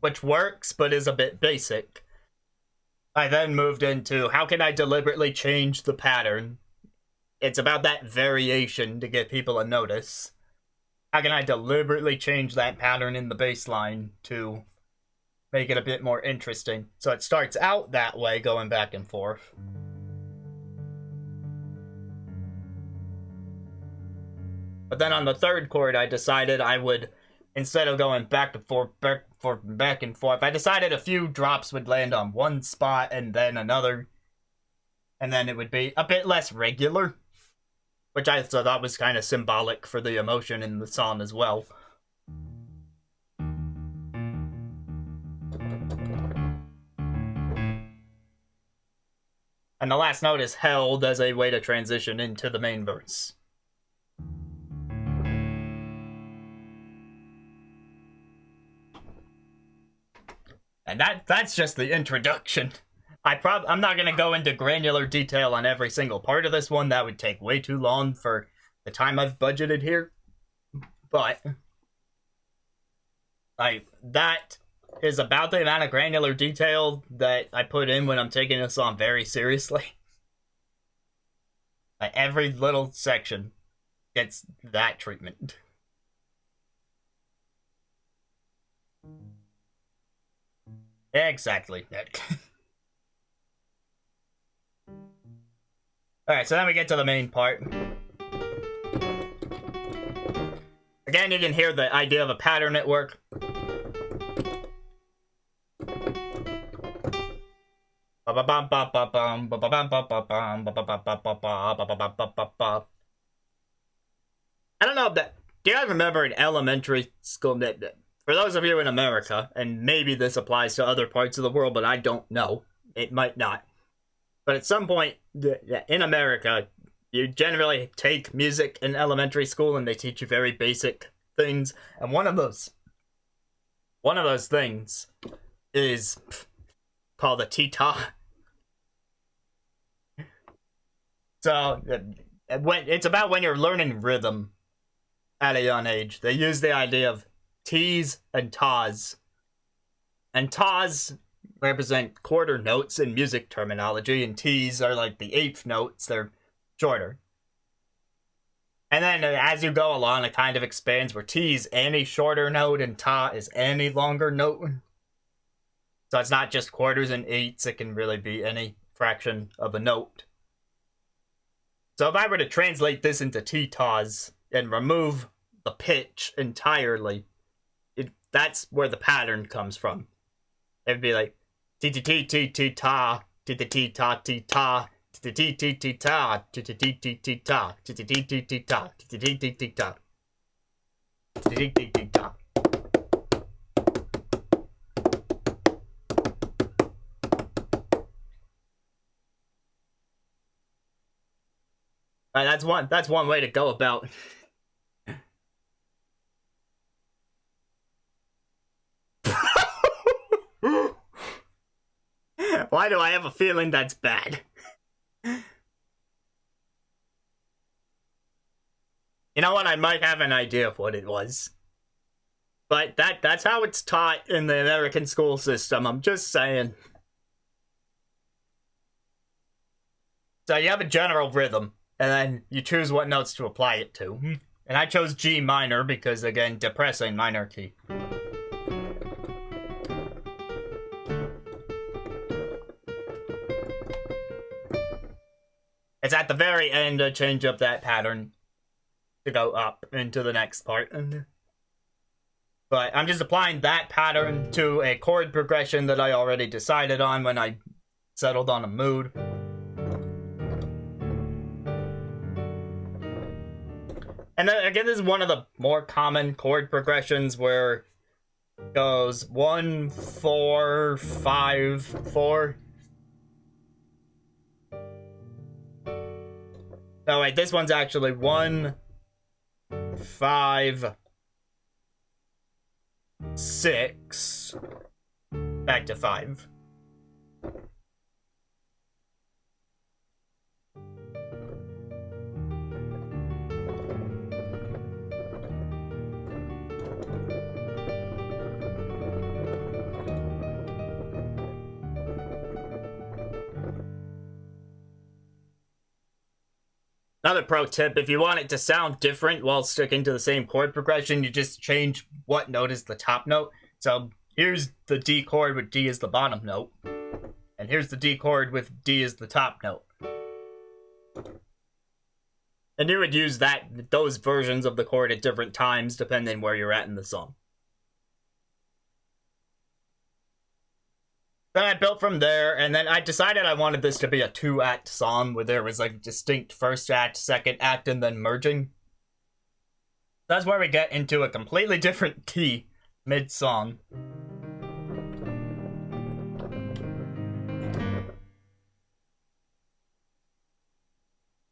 which works but is a bit basic, I then moved into how can I deliberately change the pattern? It's about that variation to get people to notice. How can I deliberately change that pattern in the baseline to make it a bit more interesting? So it starts out that way, going back and forth. But then on the third chord, I decided I would, instead of going back and forth, back and forth, I decided a few drops would land on one spot and then another. And then it would be a bit less regular, which I thought was kind of symbolic for the emotion in the song as well. And the last note is held as a way to transition into the main verse. And that's just the introduction. I'm not going to go into granular detail on every single part of this one. That would take way too long for the time I've budgeted here. But that is about the amount of granular detail that I put in when I'm taking this song very seriously. Every little section gets that treatment. Exactly, Nick. Alright, so then we get to the main part. Again, you can hear the idea of a pattern at work. I don't know if that... Do you guys remember in elementary school that... For those of you in America, and maybe this applies to other parts of the world, but I don't know. It might not. But at some point in America, you generally take music in elementary school and they teach you very basic things. And one of those things is called a tita. So it's about when you're learning rhythm at a young age. They use the idea of T's and Ta's. And Ta's represent quarter notes in music terminology, and T's are like the eighth notes. They're shorter. And then as you go along, it kind of expands where T's any shorter note and Ta is any longer note. So it's not just quarters and eighths, it can really be any fraction of a note. So if I were to translate this into T-Tas and remove the pitch entirely, that's where the pattern comes from. It'd be like T-T-T-T-T-Ta, T-T-T-Ta-T-Ta, T-T-T-T-Ta, T-T-T-T-Ta, T-T-T-T-Ta, T-T-T-T-Ta, T-T-T-T-Ta. That's one way to go about. Why do I have a feeling that's bad? You know what? I might have an idea of what it was. But that's how it's taught in the American school system. I'm just saying. So you have a general rhythm, and then you choose what notes to apply it to. And I chose G minor because, again, depressing minor key. It's at the very end I change up that pattern to go up into the next part. But I'm just applying that pattern to a chord progression that I already decided on when I settled on a mood. And then, again, this is one of the more common chord progressions where it goes 1, 4, 5, 4. No, wait, this one's actually 1, 5, 6 back to 5. Another pro tip, if you want it to sound different while sticking to the same chord progression, you just change what note is the top note. So here's the D chord with D as the bottom note. And here's the D chord with D as the top note. And you would use those versions of the chord at different times depending where you're at in the song. Then I built from there, and then I decided I wanted this to be a 2-act song where there was like distinct first act, second act, and then merging. That's where we get into a completely different key mid-song.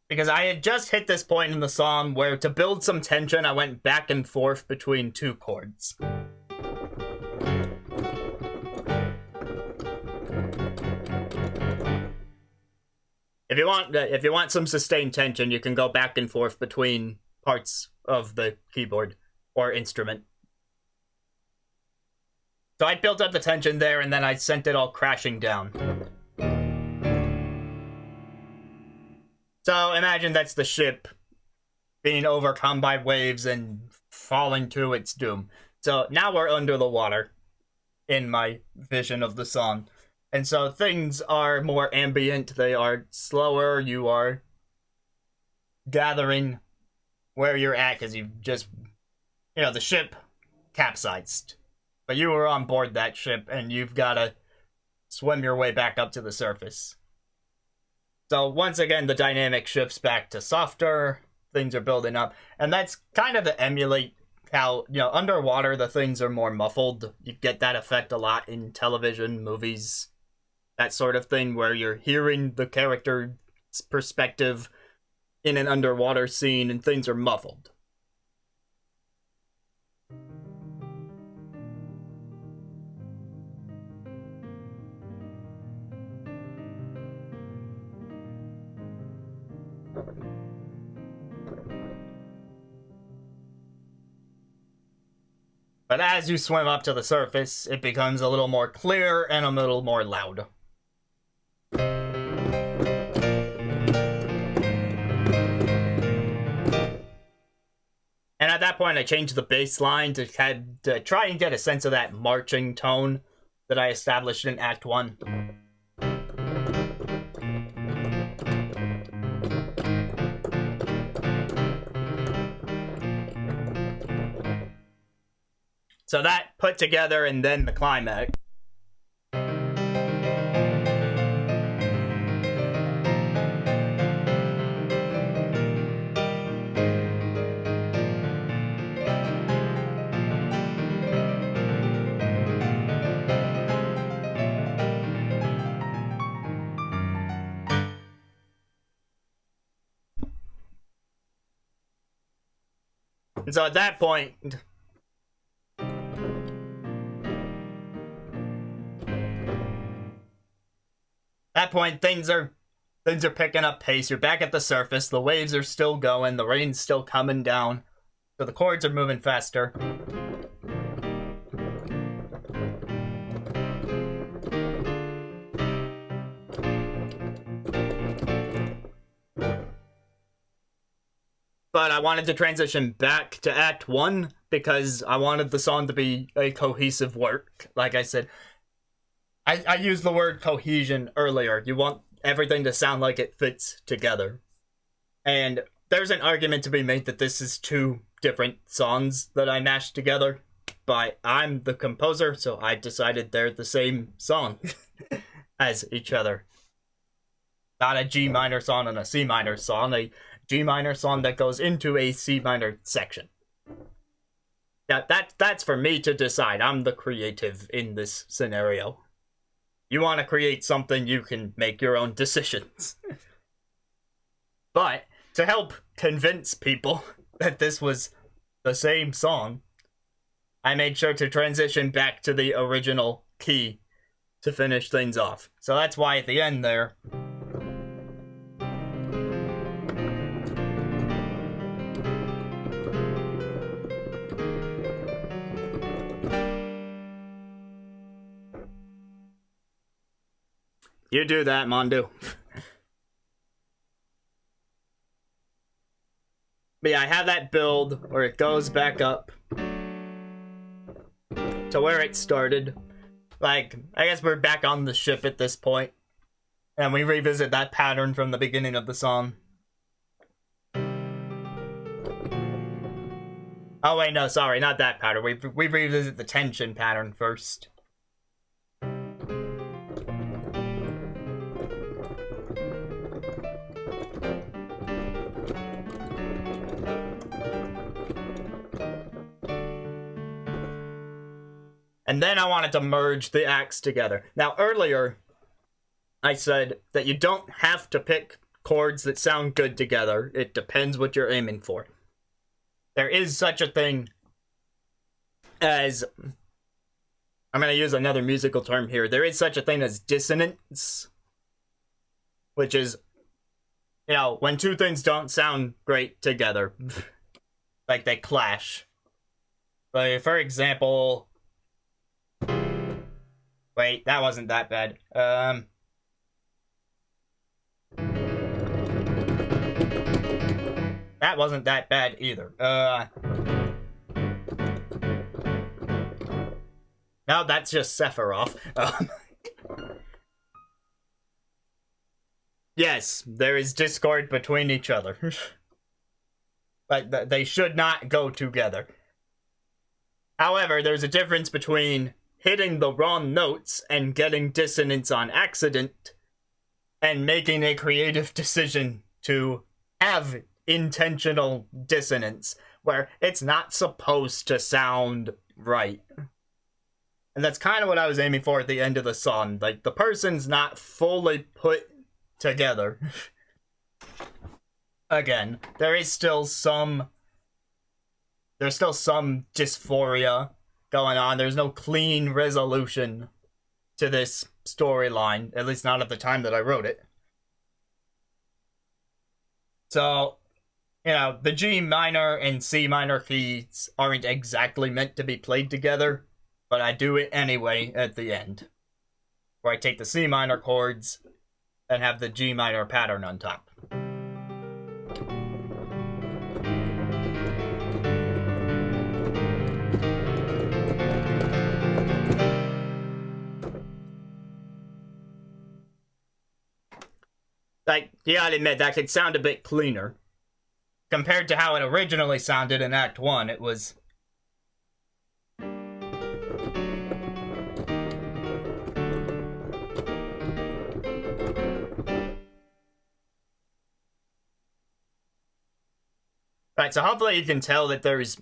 Because I had just hit this point in the song where to build some tension, I went back and forth between 2 chords. If you want some sustained tension, you can go back and forth between parts of the keyboard or instrument. So I built up the tension there, and then I sent it all crashing down. So imagine that's the ship being overcome by waves and falling to its doom. So now we're under the water in my vision of the song. And so things are more ambient, they are slower, you are gathering where you're at because you've just, the ship capsized. But you were on board that ship and you've got to swim your way back up to the surface. So once again, the dynamic shifts back to softer, things are building up. And that's kind of to emulate how, underwater the things are more muffled. You get that effect a lot in television, movies, that sort of thing, where you're hearing the character's perspective in an underwater scene and things are muffled. But as you swim up to the surface, it becomes a little more clear and a little more loud. And at that point, I changed the bass line to try and get a sense of that marching tone that I established in Act 1. So that put together, and then the climax. And so at that point, things are picking up pace. You're back at the surface. The waves are still going. The rain's still coming down. So the chords are moving faster. But I wanted to transition back to Act 1 because I wanted the song to be a cohesive work. Like I said, I used the word cohesion earlier. You want everything to sound like it fits together. And there's an argument to be made that this is 2 different songs that I mashed together. But I'm the composer, so I decided they're the same song as each other. Not a G minor song and a C minor song, a G minor song that goes into a C minor section. That's for me to decide. I'm the creative in this scenario. You want to create something, you can make your own decisions. But to help convince people that this was the same song, I made sure to transition back to the original key to finish things off. So that's why at the end there, you do that, Mondu. But yeah, I have that build where it goes back up to where it started. Like, I guess we're back on the ship at this point, and we revisit that pattern from the beginning of the song. Oh wait, no, sorry, not that pattern. We revisit the tension pattern first. And then I wanted to merge the acts together. Now, earlier, I said that you don't have to pick chords that sound good together. It depends what you're aiming for. There is such a thing as... I'm going to use another musical term here. There is such a thing as dissonance, which is, you know, when two things don't sound great together. Like, they clash. Like, for example... Wait, that wasn't that bad. That wasn't that bad either. No, that's just Sephiroth. Yes, there is discord between each other. But they should not go together. However, there's a difference between hitting the wrong notes and getting dissonance on accident, and making a creative decision to have intentional dissonance, where it's not supposed to sound right. And that's kind of what I was aiming for at the end of the song. Like, the person's not fully put together. Again, there's still some dysphoria going on. There's no clean resolution to this storyline, at least not at the time that I wrote it. So, you know, the G minor and C minor keys aren't exactly meant to be played together, but I do it anyway at the end, where I take the C minor chords and have the G minor pattern on top. Like, you gotta admit, that could sound a bit cleaner. Compared to how it originally sounded in Act 1, it was... Right, so hopefully you can tell that there's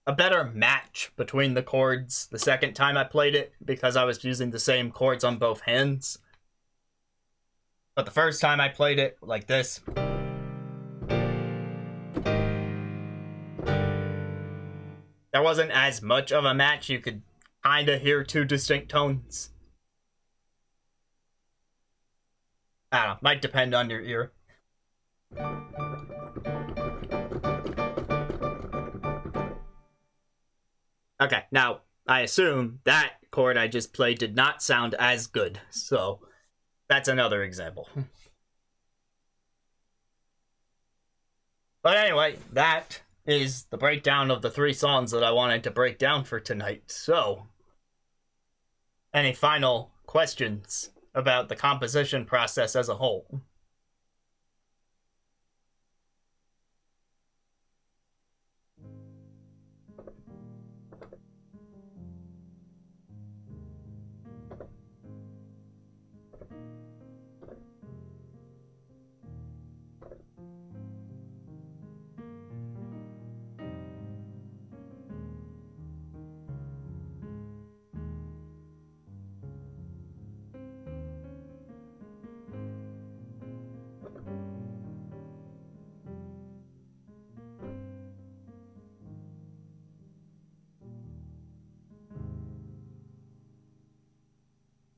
a better match between the chords the second time I played it, because I was using the same chords on both hands. But the first time I played it like this, there wasn't as much of a match. You could kind of hear two distinct tones. I don't know, might depend on your ear. Okay, now, I assume that chord I just played did not sound as good, so that's another example. But anyway, that is the breakdown of the 3 songs that I wanted to break down for tonight. So, any final questions about the composition process as a whole?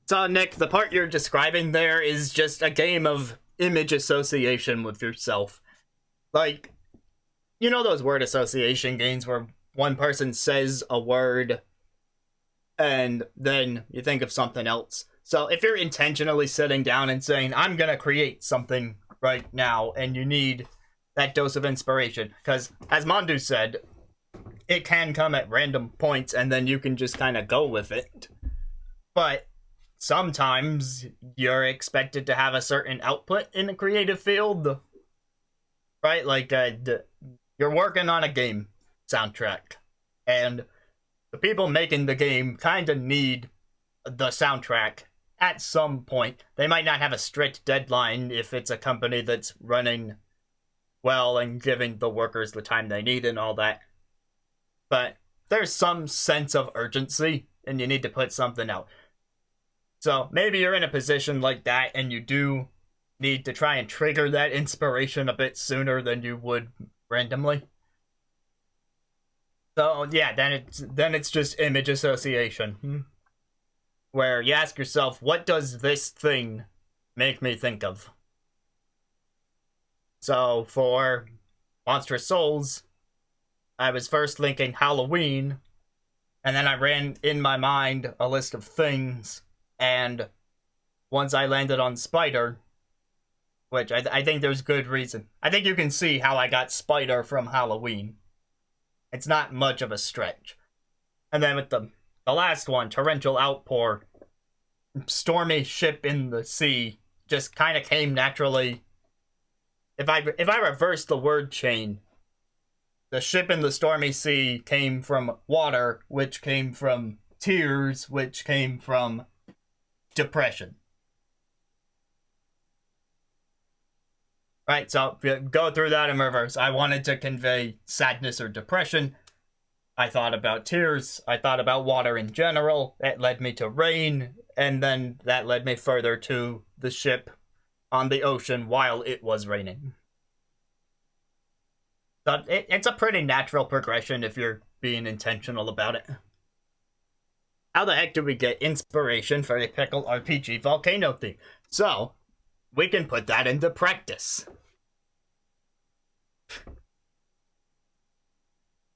So, Nick, the part you're describing there is just a game of image association with yourself. Like, you know those word association games where one person says a word and then you think of something else. So if you're intentionally sitting down and saying, I'm gonna create something right now, and you need that dose of inspiration, because as Mondu said, it can come at random points and then you can just kind of go with it. But sometimes you're expected to have a certain output in the creative field, right? Like, you're working on a game soundtrack, and the people making the game kind of need the soundtrack at some point. They might not have a strict deadline if it's a company that's running well and giving the workers the time they need and all that. But there's some sense of urgency, and you need to put something out. So maybe you're in a position like that, and you do need to try and trigger that inspiration a bit sooner than you would randomly. So yeah, then it's just image association, where you ask yourself, what does this thing make me think of? So for Monstrous Souls, I was first thinking Halloween, and then I ran in my mind a list of things, and once I landed on Spider, which I think there's good reason. I think you can see how I got Spider from Halloween. It's not much of a stretch. And then with the last one, Torrential Outpour, stormy ship in the sea, just kind of came naturally. If I reverse the word chain, the ship in the stormy sea came from water, which came from tears, which came from depression. Right, so go through that in reverse. I wanted to convey sadness or depression. I thought about tears. I thought about water in general. It led me to rain, and then that led me further to the ship on the ocean while it was raining. So it's a pretty natural progression if you're being intentional about it. How the heck do we get inspiration for a Pickle RPG Volcano theme? So, we can put that into practice.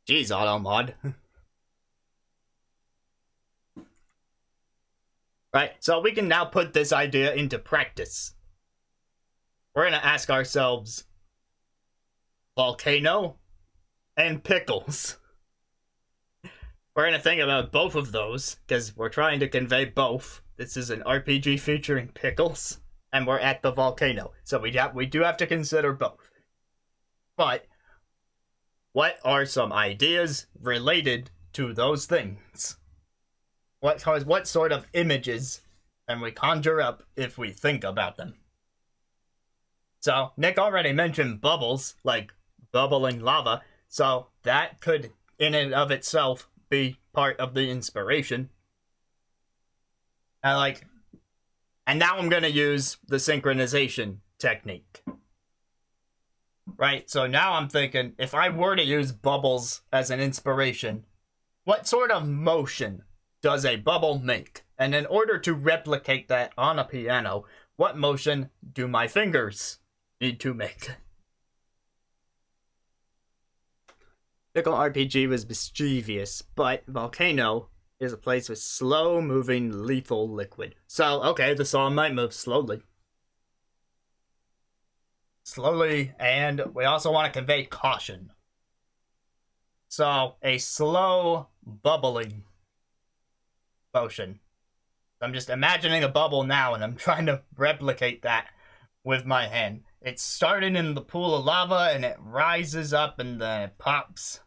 Jeez, AutoMod. Right, so we can now put this idea into practice. We're gonna ask ourselves, Volcano and pickles. We're gonna think about both of those, because we're trying to convey both. This is an RPG featuring pickles, and we're at the volcano, so we do have to consider both. But what are some ideas related to those things? What sort of images can we conjure up if we think about them? So Nick already mentioned bubbles, like bubbling lava, so that could in and of itself be part of the inspiration. And now I'm gonna use the synchronization technique. Right, so now I'm thinking, if I were to use bubbles as an inspiration, what sort of motion does a bubble make? And in order to replicate that on a piano, what motion do my fingers need to make? Pickle RPG was mischievous, but Volcano is a place with slow-moving lethal liquid. So, okay, the song might move slowly. Slowly, and we also want to convey caution. So, a slow, bubbling motion. I'm just imagining a bubble now, and I'm trying to replicate that with my hand. It started in the pool of lava, and it rises up, and then it pops.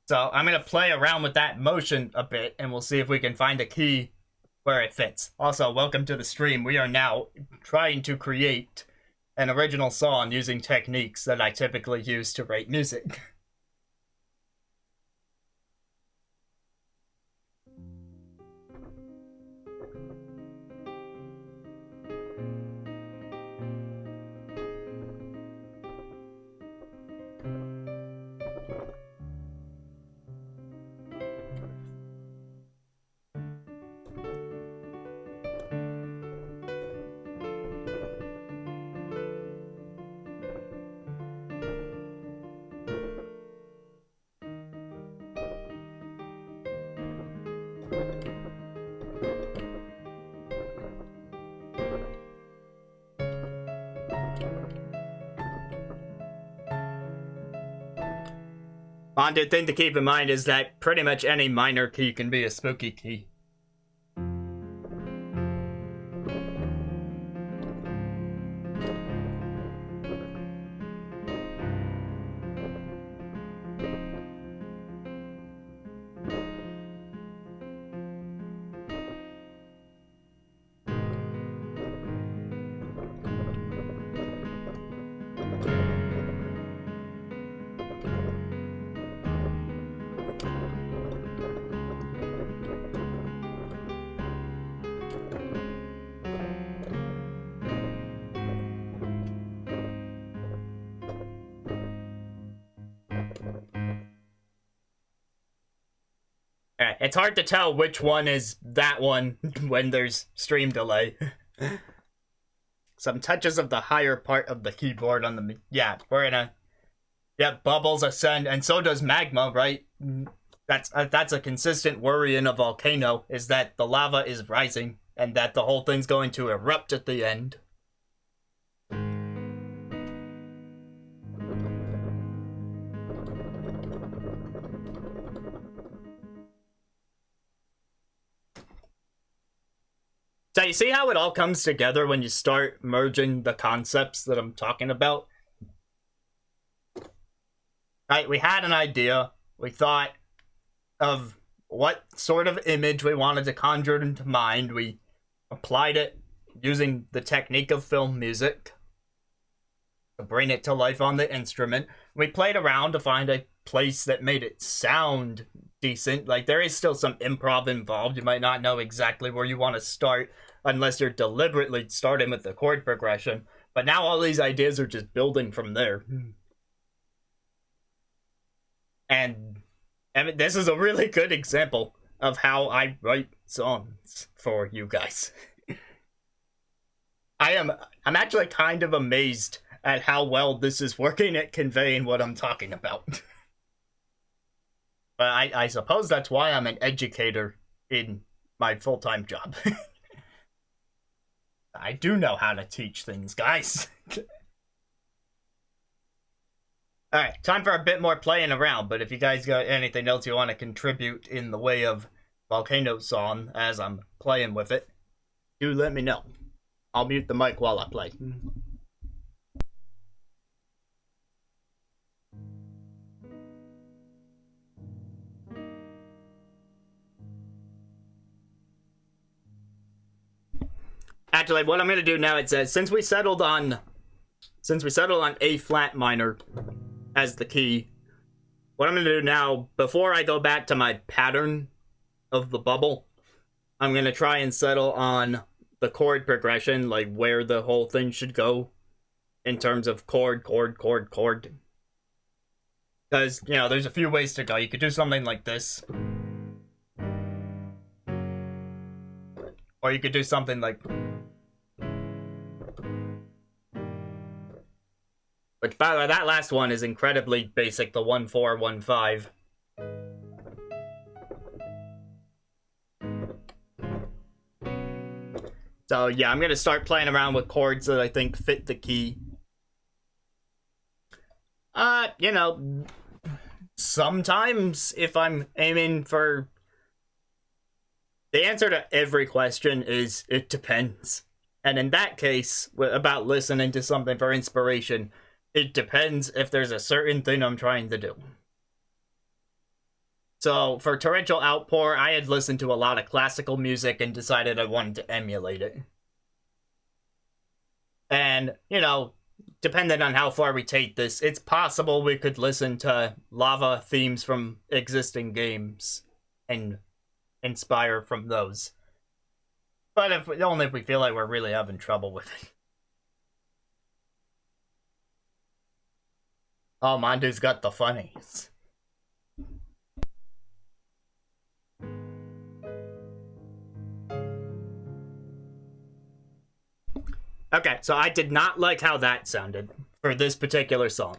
So I'm going to play around with that motion a bit, and we'll see if we can find a key where it fits. Also, welcome to the stream. We are now trying to create an original song using techniques that I typically use to write music. One thing to keep in mind is that pretty much any minor key can be a spooky key. It's hard to tell which one is that one when there's stream delay. Some touches of the higher part of the keyboard on the... Yeah, we're in a... Yeah, bubbles ascend, and so does magma, right? That's a consistent worry in a volcano, is that the lava is rising, and that the whole thing's going to erupt at the end. So you see how it all comes together when you start merging the concepts that I'm talking about? Right, we had an idea. We thought of what sort of image we wanted to conjure into mind. We applied it using the technique of film music to bring it to life on the instrument. We played around to find a place that made it sound decent. Like, there is still some improv involved. You might not know exactly where you want to start unless you're deliberately starting with the chord progression. But now all these ideas are just building from there. And I mean, this is a really good example of how I write songs for you guys. I'm actually kind of amazed at how well this is working at conveying what I'm talking about. But I suppose that's why I'm an educator in my full-time job. I do know how to teach things, guys. Alright, time for a bit more playing around, but if you guys got anything else you want to contribute in the way of Volcano song as I'm playing with it, do let me know. I'll mute the mic while I play. Actually, what I'm going to do now, it says, since we settled on A flat minor as the key, what I'm going to do now, before I go back to my pattern of the bubble, I'm going to try and settle on the chord progression, like where the whole thing should go in terms of chord. Because, you know, there's a few ways to go. You could do something like this. Or you could do something like... Which, by the way, that last one is incredibly basic, the 1-4-1-5. So, yeah, I'm going to start playing around with chords that I think fit the key. You know, sometimes if I'm aiming for... The answer to every question is, it depends. And in that case, about listening to something for inspiration, it depends if there's a certain thing I'm trying to do. So, for Torrential Outpour, I had listened to a lot of classical music and decided I wanted to emulate it. And, you know, depending on how far we take this, it's possible we could listen to lava themes from existing games and inspire from those. But only if we feel like we're really having trouble with it. Oh, Mandu's got the funnies. Okay, so I did not like how that sounded for this particular song.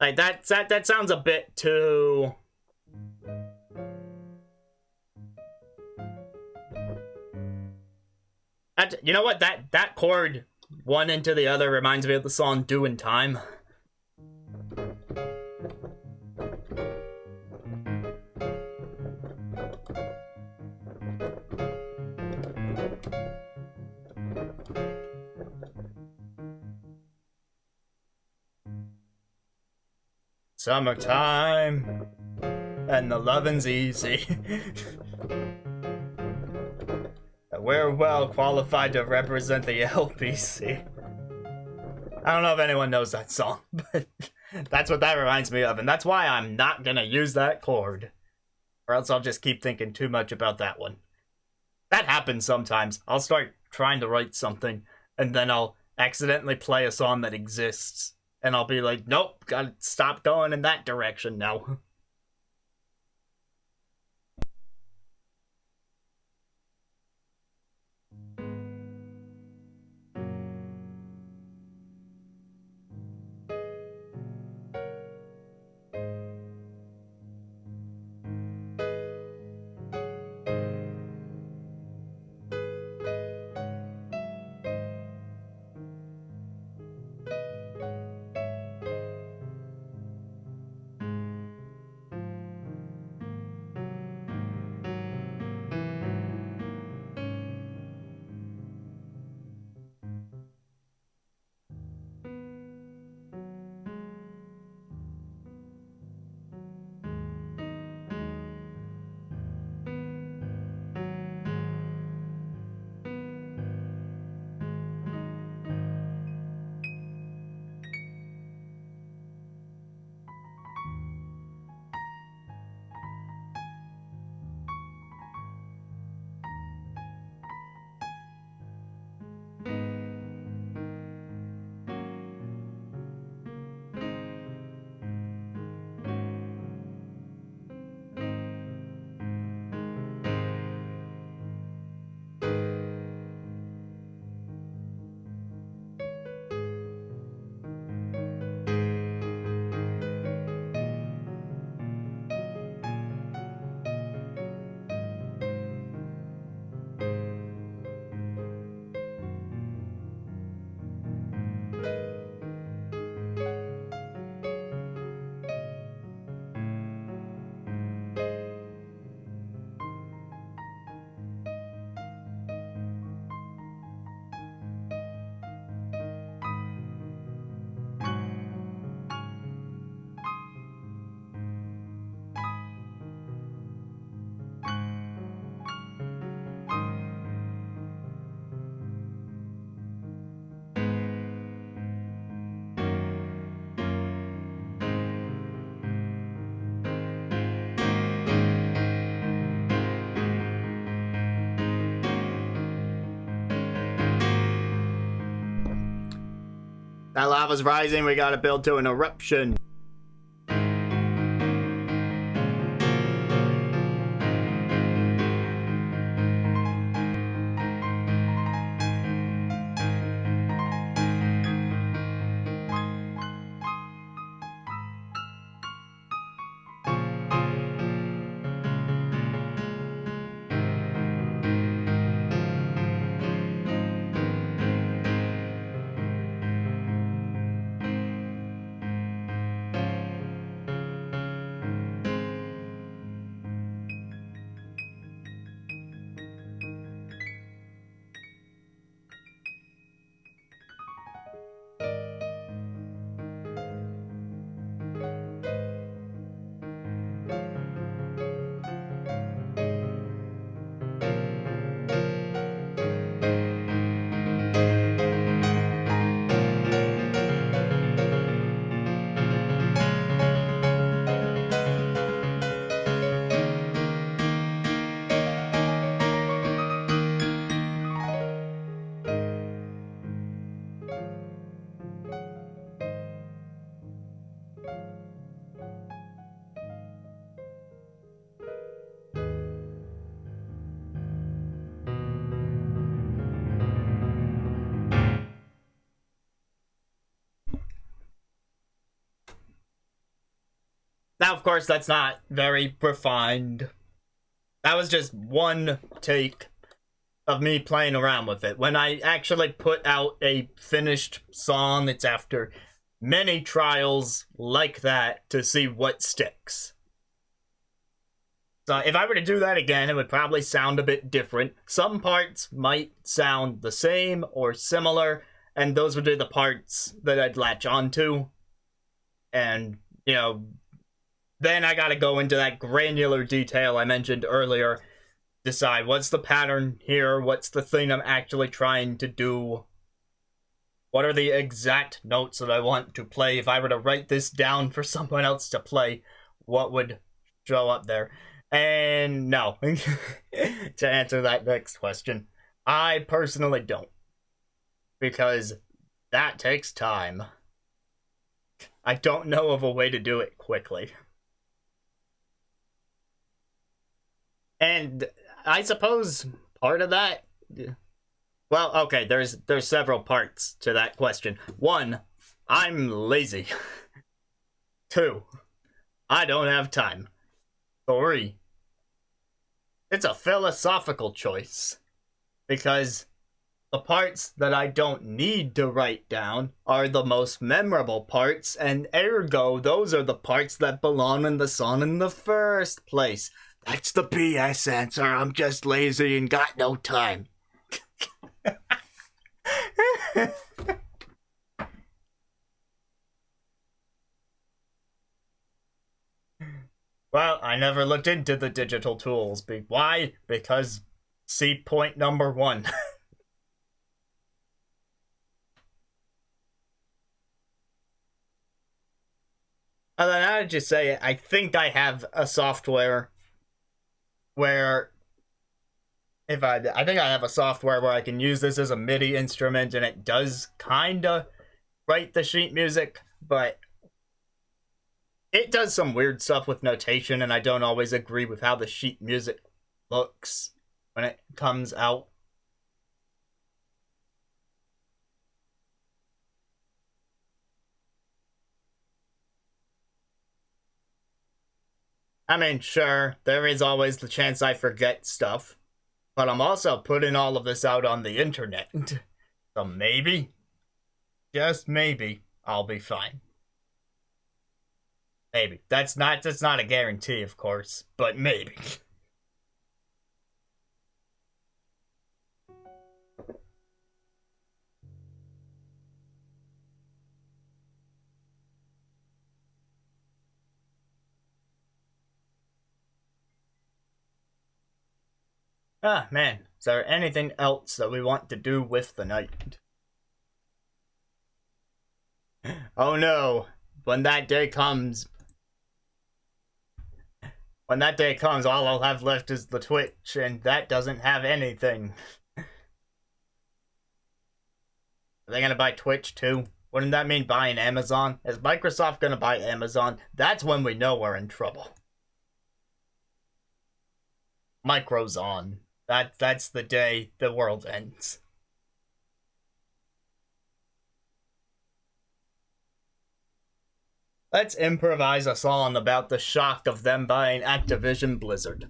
Like, that sounds a bit too... You know what? That chord, one into the other, reminds me of the song Doin' Time. Summertime, and the lovin's easy. We're well qualified to represent the LPC. I don't know if anyone knows that song, but that's what that reminds me of, and that's why I'm not gonna use that chord. Or else I'll just keep thinking too much about that one. That happens sometimes. I'll start trying to write something, and then I'll accidentally play a song that exists. And I'll be like, nope, gotta stop going in that direction now. That lava's rising, we gotta build to an eruption. Now, of course, that's not very refined. That was just one take of me playing around with it. When I actually put out a finished song, it's after many trials like that to see what sticks. So if I were to do that again, it would probably sound a bit different. Some parts might sound the same or similar, and those would be the parts that I'd latch onto. And, you know, then I gotta go into that granular detail I mentioned earlier. Decide what's the pattern here, what's the thing I'm actually trying to do. What are the exact notes that I want to play? If I were to write this down for someone else to play, what would show up there? And no, to answer that next question, I personally don't. Because that takes time. I don't know of a way to do it quickly. And I suppose part of that... Well, okay, there's several parts to that question. 1, I'm lazy. 2, I don't have time. 3, it's a philosophical choice. Because the parts that I don't need to write down are the most memorable parts, and ergo, those are the parts that belong in the song in the first place. That's the BS answer. I'm just lazy and got no time. Well, I never looked into the digital tools. Why? Because see point number 1. And then I would just say, I think I have a software where I think I have a software where I can use this as a MIDI instrument, and it does kinda write the sheet music, but it does some weird stuff with notation, and I don't always agree with how the sheet music looks when it comes out. I mean, sure, there is always the chance I forget stuff, but I'm also putting all of this out on the internet. So maybe, just maybe, I'll be fine. Maybe. That's not a guarantee, of course, but maybe. Ah, man. Is there anything else that we want to do with the night? Oh no. When that day comes, all I'll have left is the Twitch, and that doesn't have anything. Are they gonna buy Twitch too? Wouldn't that mean buying Amazon? Is Microsoft gonna buy Amazon? That's when we know we're in trouble. Micro's on. That's the day the world ends. Let's improvise a song about the shock of them buying Activision Blizzard.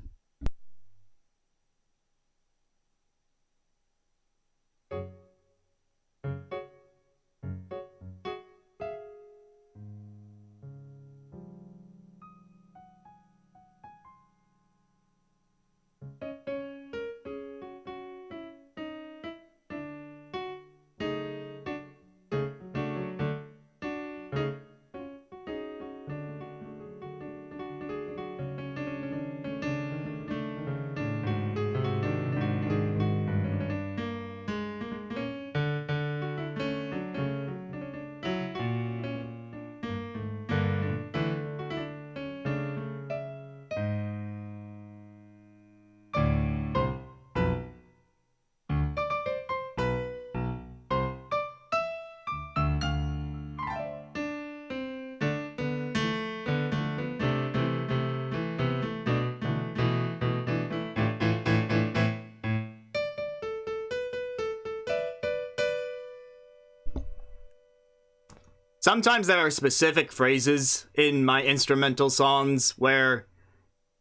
Sometimes there are specific phrases in my instrumental songs where,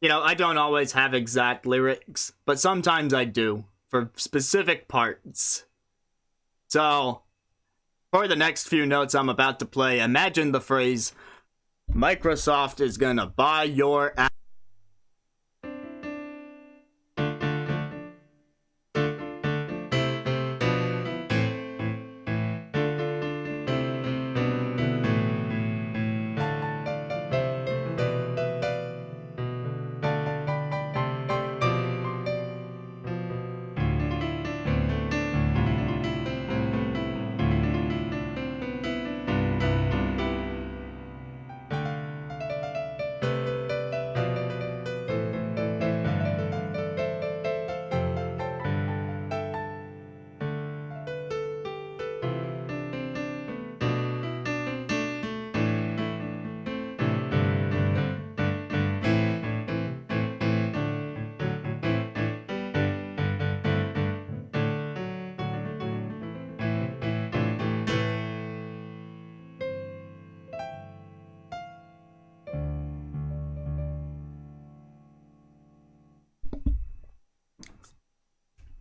you know, I don't always have exact lyrics, but sometimes I do. for specific parts. So, for the next few notes I'm about to play, imagine the phrase, Microsoft is gonna buy your app.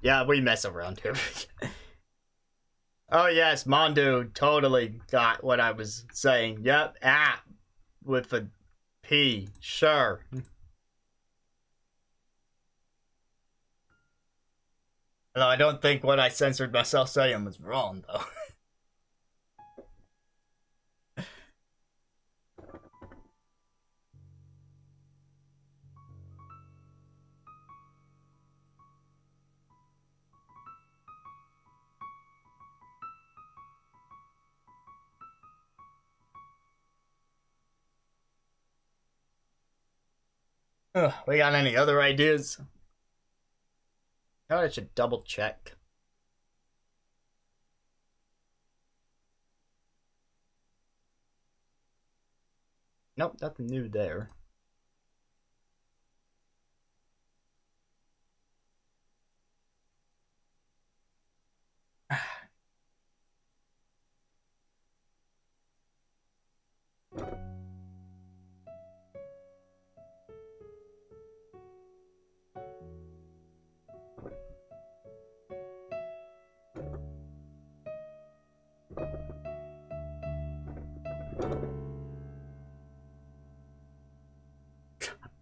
Yeah, we mess around here. Oh yes, Mondu totally got what I was saying. Yep, app with a P, sure. Although I don't think what I censored myself saying was wrong, though. We got any other ideas? I should double check. Nope, nothing new there.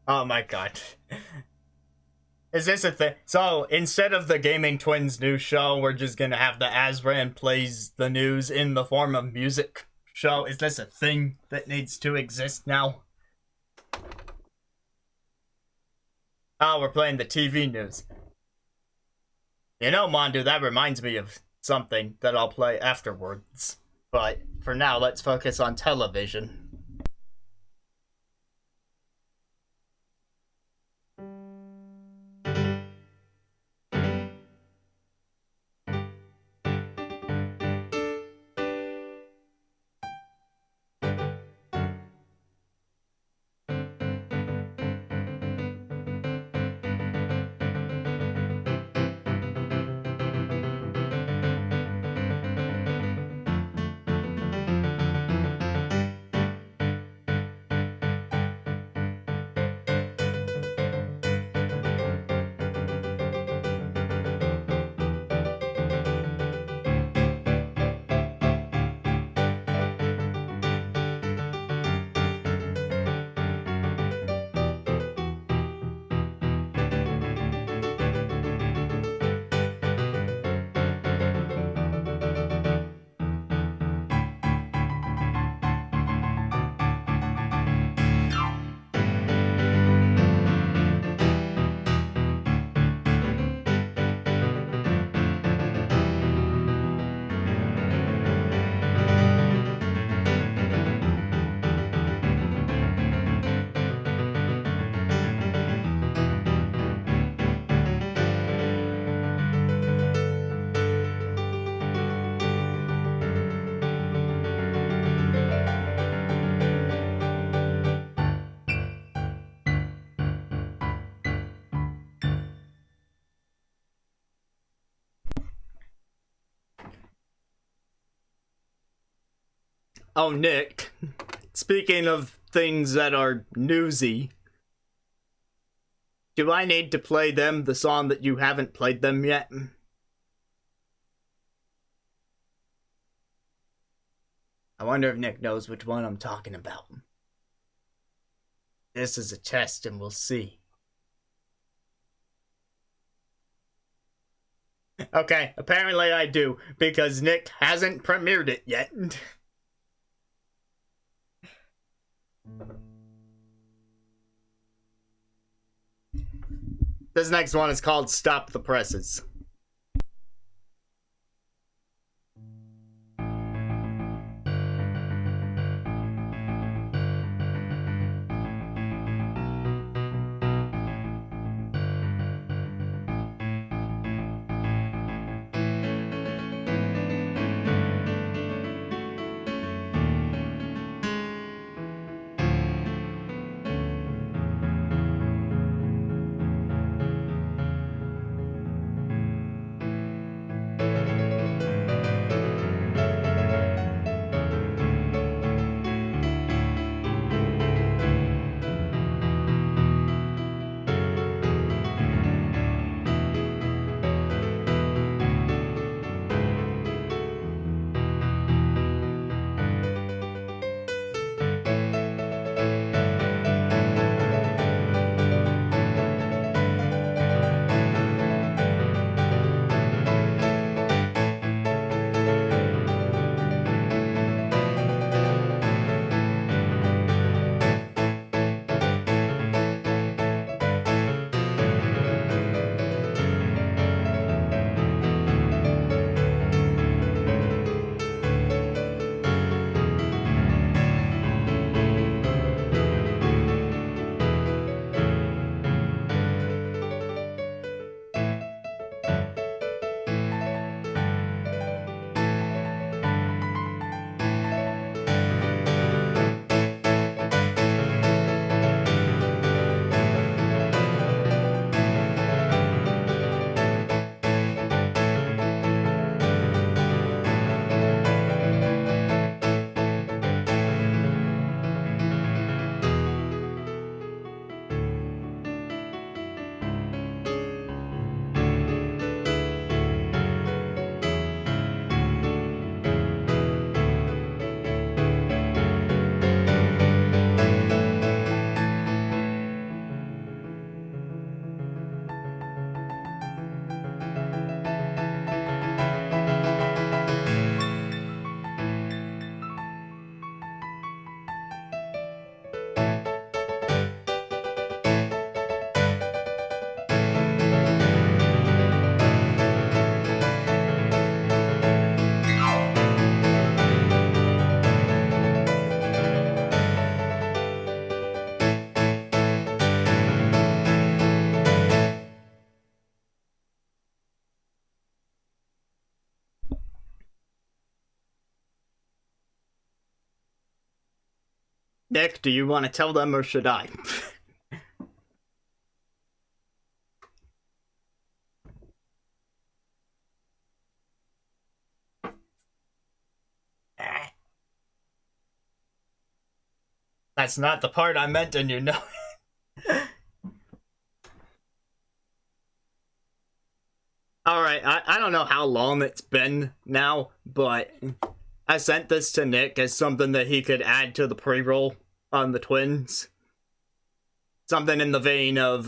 Oh my god. Is this a thing? So, instead of the Gaming Twins new show, we're just gonna have the Azran plays the news in the form of music show? Is this a thing that needs to exist now? Oh, we're playing the TV news. You know, Mondu, that reminds me of something that I'll play afterwards. But for now, let's focus on television. Oh, Nick, speaking of things that are newsy, Do I need to play them the song that you haven't played them yet? I wonder if Nick knows which one I'm talking about. This is a test and we'll see. Okay, apparently I do, because Nick hasn't premiered it yet. This next one is called Stop the Presses. Nick, do you want to tell them or should I? That's not the part I meant, and you know it. Alright, I don't know how long it's been now, but I sent this to Nick as something that he could add to the pre-roll on the twins. Something in the vein of,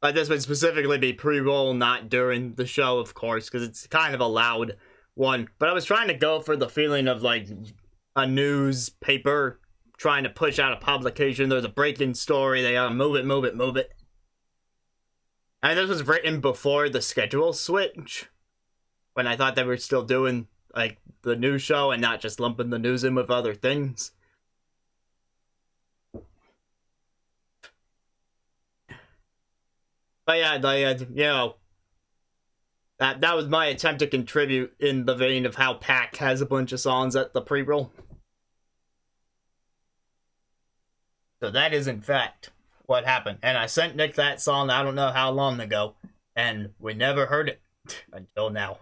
this would specifically be pre-roll, not during the show, of course, because it's kind of a loud one. But I was trying to go for the feeling of, like, a newspaper trying to push out a publication. There's a breaking story, they gotta move it, move it, move it. And this was written before the schedule switch, when I thought they were still doing, like, the news show and not just lumping the news in with other things. But yeah, you know, that was my attempt to contribute in the vein of how Pac has a bunch of songs at the pre-roll. So that is, in fact, what happened. And I sent Nick that song I don't know how long ago, and we never heard it until now.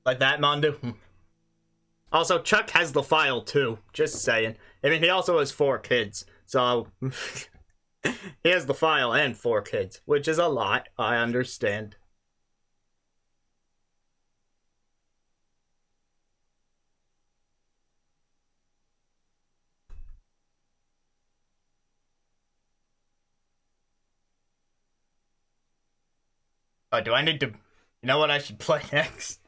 Like that, Mondu? Also, Chuck has the file too, just saying. I mean, he also has 4 kids, so... he has the file and 4 kids, which is a lot, I understand. Oh, do I need to... You know what I should play next?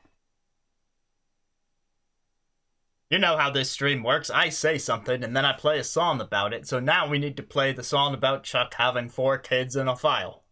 You know how this stream works. I say something, and then I play a song about it. So now we need to play the song about Chuck having 4 kids in a file.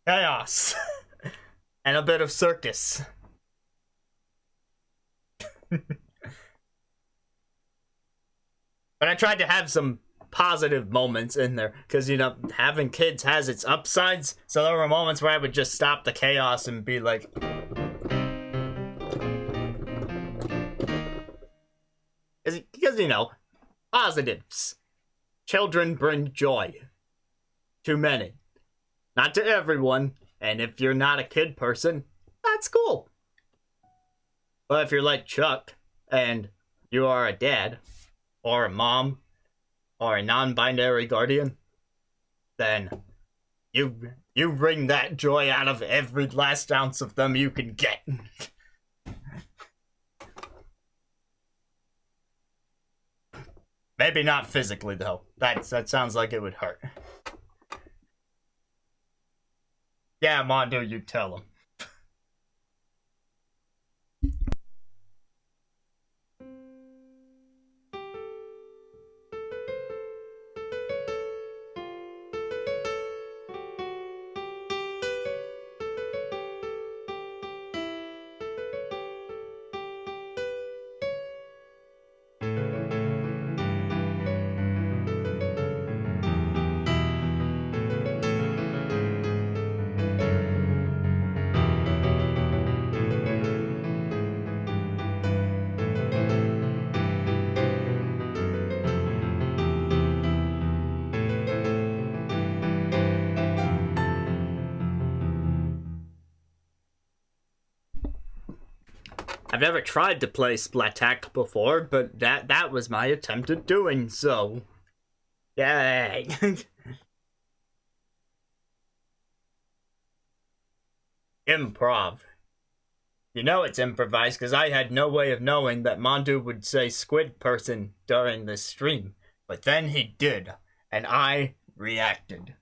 Chaos. And a bit of circus. But I tried to have some positive moments in there, because, you know, having kids has its upsides, so there were moments where I would just stop the chaos and be like... Because, you know, positives. Children bring joy. To many. Not to everyone, and if you're not a kid person, that's cool. But if you're like Chuck, and you are a dad, or a mom, or a non-binary guardian, then you bring that joy out of every last ounce of them you can get. Maybe not physically, though. That sounds like it would hurt. Yeah, Mondo, you tell him. I've never tried to play Splattack before, but that was my attempt at doing so. Yay! Improv. You know it's improvised, because I had no way of knowing that Mondu would say squid person during this stream. But then he did, and I reacted.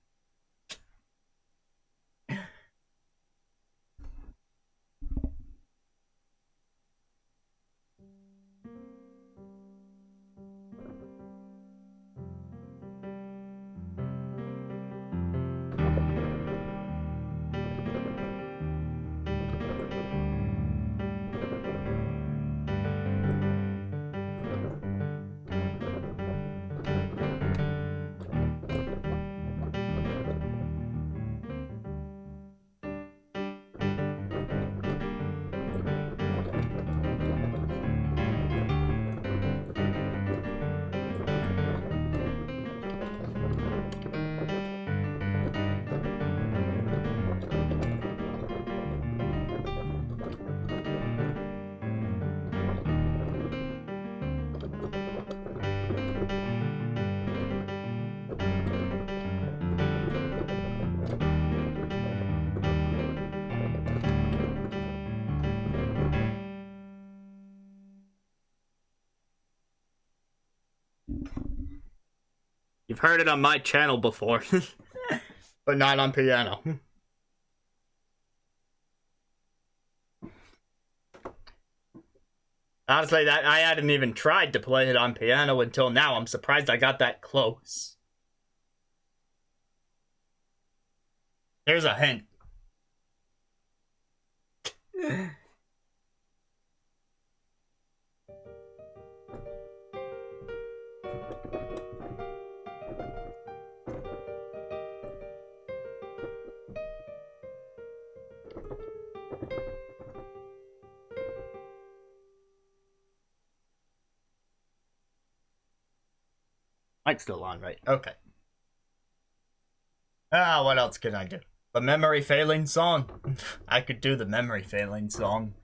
You've heard it on my channel before, but not on piano. Honestly, that I hadn't even tried to play it on piano until now. I'm surprised I got that close. Here's a hint. Mic's still on, right? Okay. What else can I do? The memory failing song? I could do the memory failing song.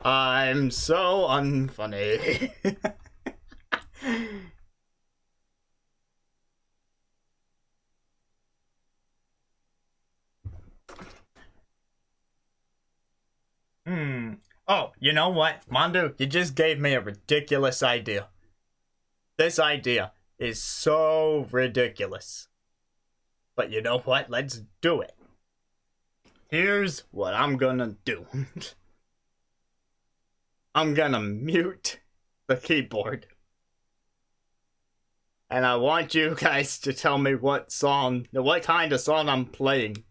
I'm so unfunny. Oh, you know what? Mandu, you just gave me a ridiculous idea. This idea is so ridiculous. But you know what? Let's do it. Here's what I'm gonna do. I'm gonna mute the keyboard. And I want you guys to tell me what kind of song I'm playing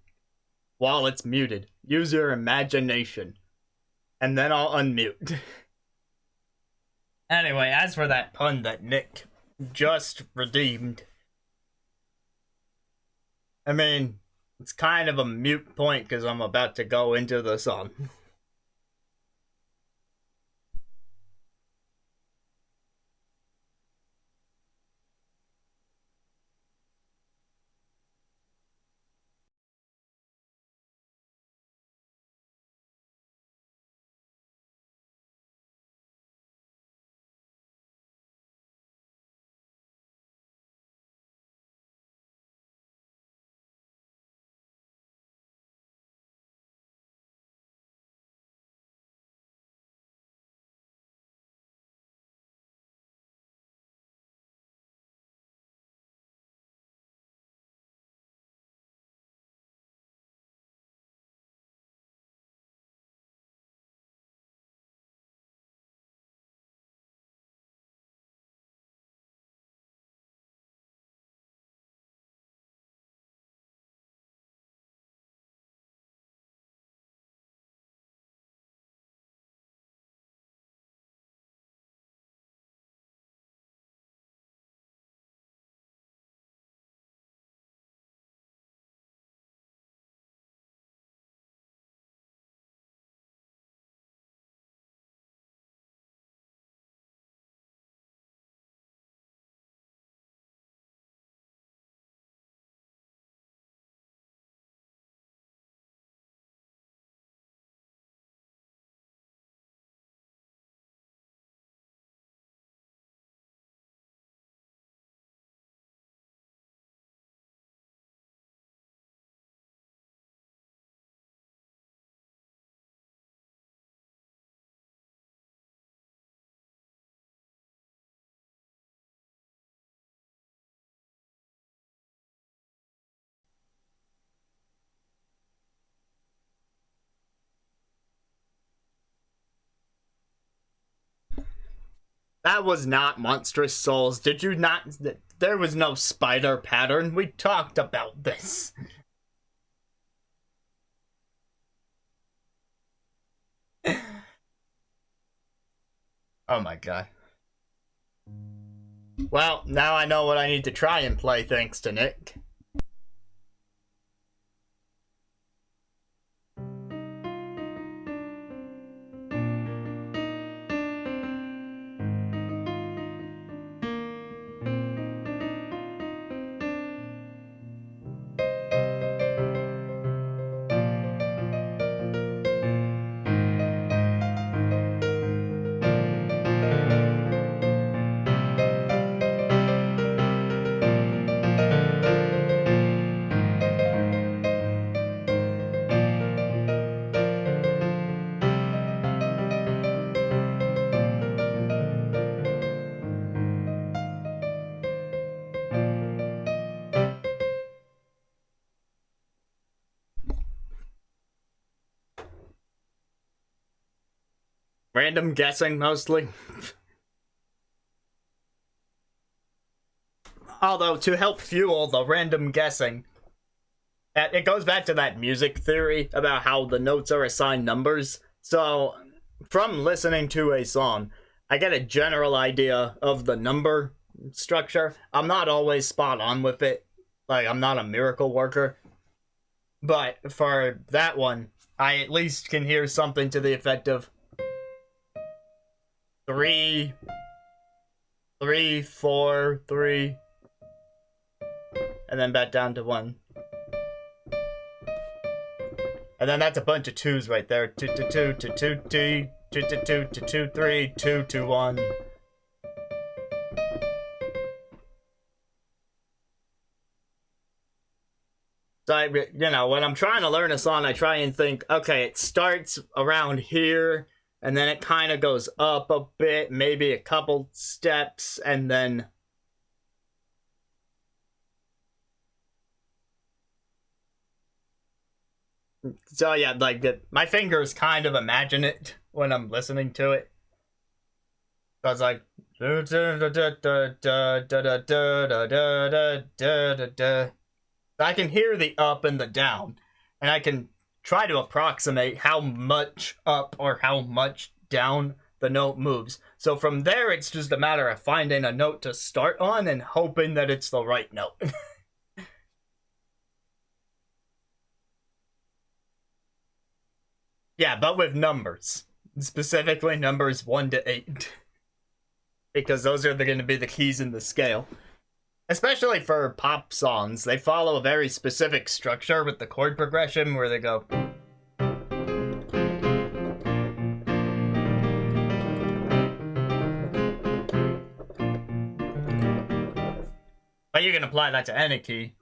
while it's muted. Use your imagination. And then I'll unmute. Anyway, as for that pun that Nick just redeemed, I mean, it's kind of a mute point because I'm about to go into the song. That was not Monstrous Souls. Did you not? There was no spider pattern. We talked about this. Oh my god. Well, now I know what I need to try and play thanks to Nick. Random guessing, mostly. Although, to help fuel the random guessing, it goes back to that music theory about how the notes are assigned numbers. So, from listening to a song, I get a general idea of the number structure. I'm not always spot on with it. Like, I'm not a miracle worker. But for that one, I at least can hear something to the effect of 3, 3, 4, 3, and then back down to 1. And then that's a bunch of 2s right there. 2 to 2 to 2 T, 2 to 2 to 2 3, 2 to 1. So, you know, when I'm trying to learn a song, I try and think, okay, it starts around here, and then it kind of goes up a bit, maybe a couple steps, and then... So yeah, like, my fingers kind of imagine it when I'm listening to it. So it's like... I can hear the up and the down, and I can try to approximate how much up or how much down the note moves. So from there, it's just a matter of finding a note to start on and hoping that it's the right note. Yeah, but with numbers. Specifically numbers 1 to 8. Because those are going to be the keys in the scale. Especially for pop songs, they follow a very specific structure with the chord progression where they go... But you can apply that to any key.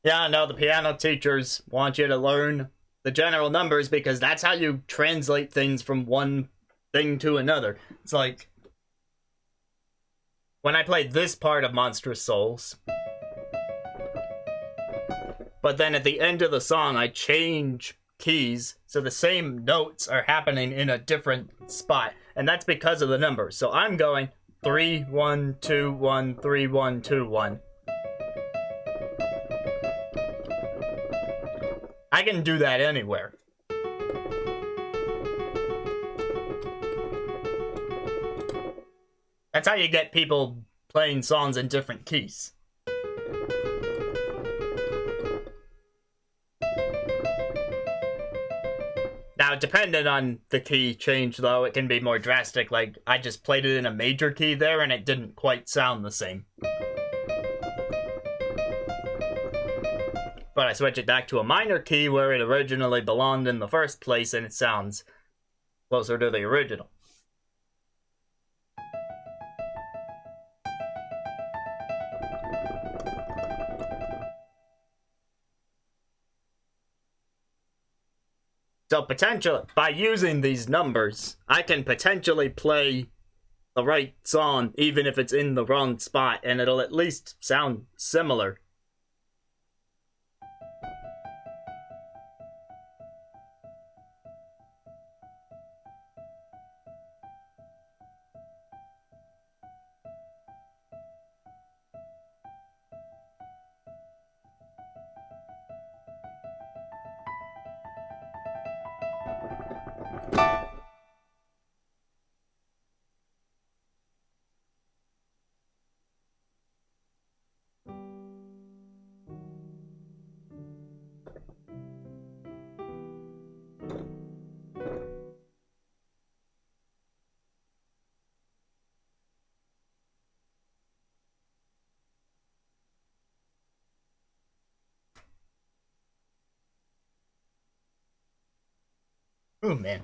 Yeah, no, the piano teachers want you to learn the general numbers because that's how you translate things from one thing to another. It's like, when I played this part of Monstrous Souls, but then at the end of the song, I change keys, so the same notes are happening in a different spot, and that's because of the numbers. So I'm going 3, 1, 2, 1, 3, 1, 2, 1. I can do that anywhere. That's how you get people playing songs in different keys. Now, depending on the key change, though, it can be more drastic. Like, I just played it in a major key there, and it didn't quite sound the same. But I switch it back to a minor key where it originally belonged in the first place, and it sounds closer to the original. So potentially, by using these numbers, I can potentially play the right song even if it's in the wrong spot, and it'll at least sound similar. Oh man.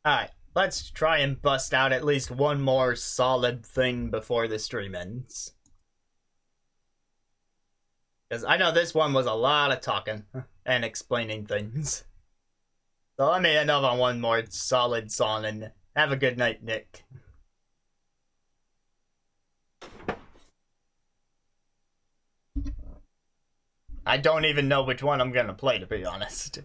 Alright, let's try and bust out at least one more solid thing before the stream ends. Because I know this one was a lot of talking and explaining things. So let me end up on one more solid song, and have a good night, Nick. I don't even know which one I'm gonna play, to be honest.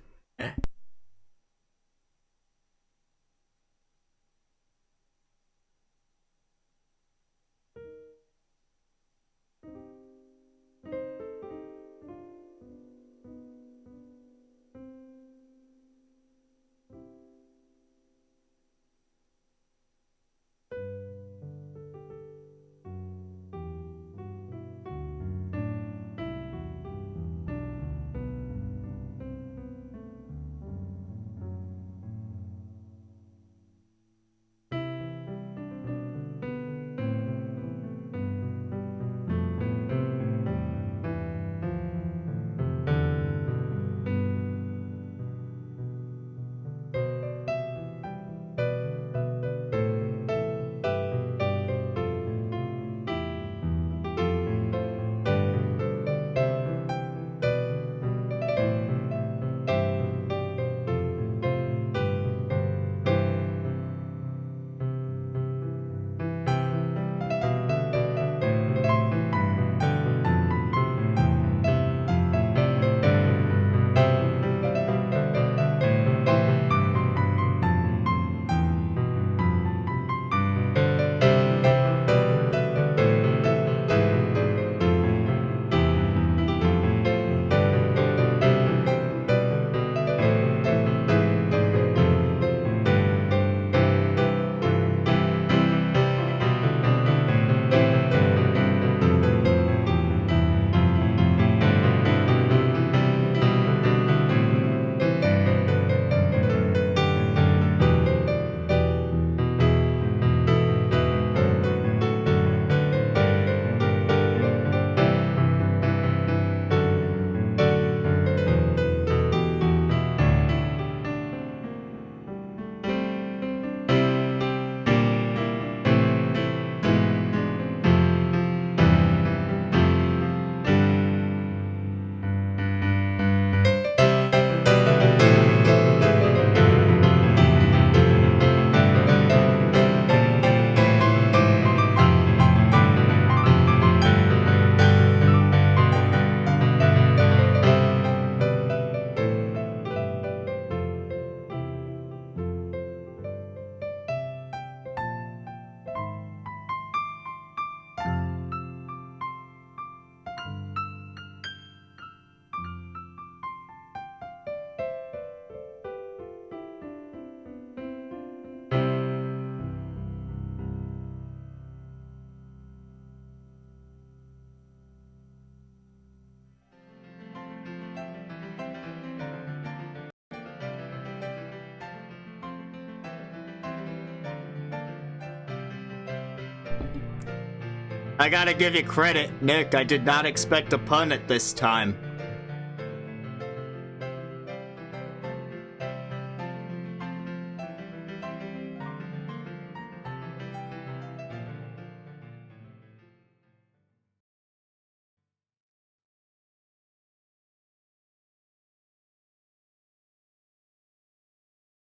I gotta give you credit, Nick. I did not expect a pun at this time.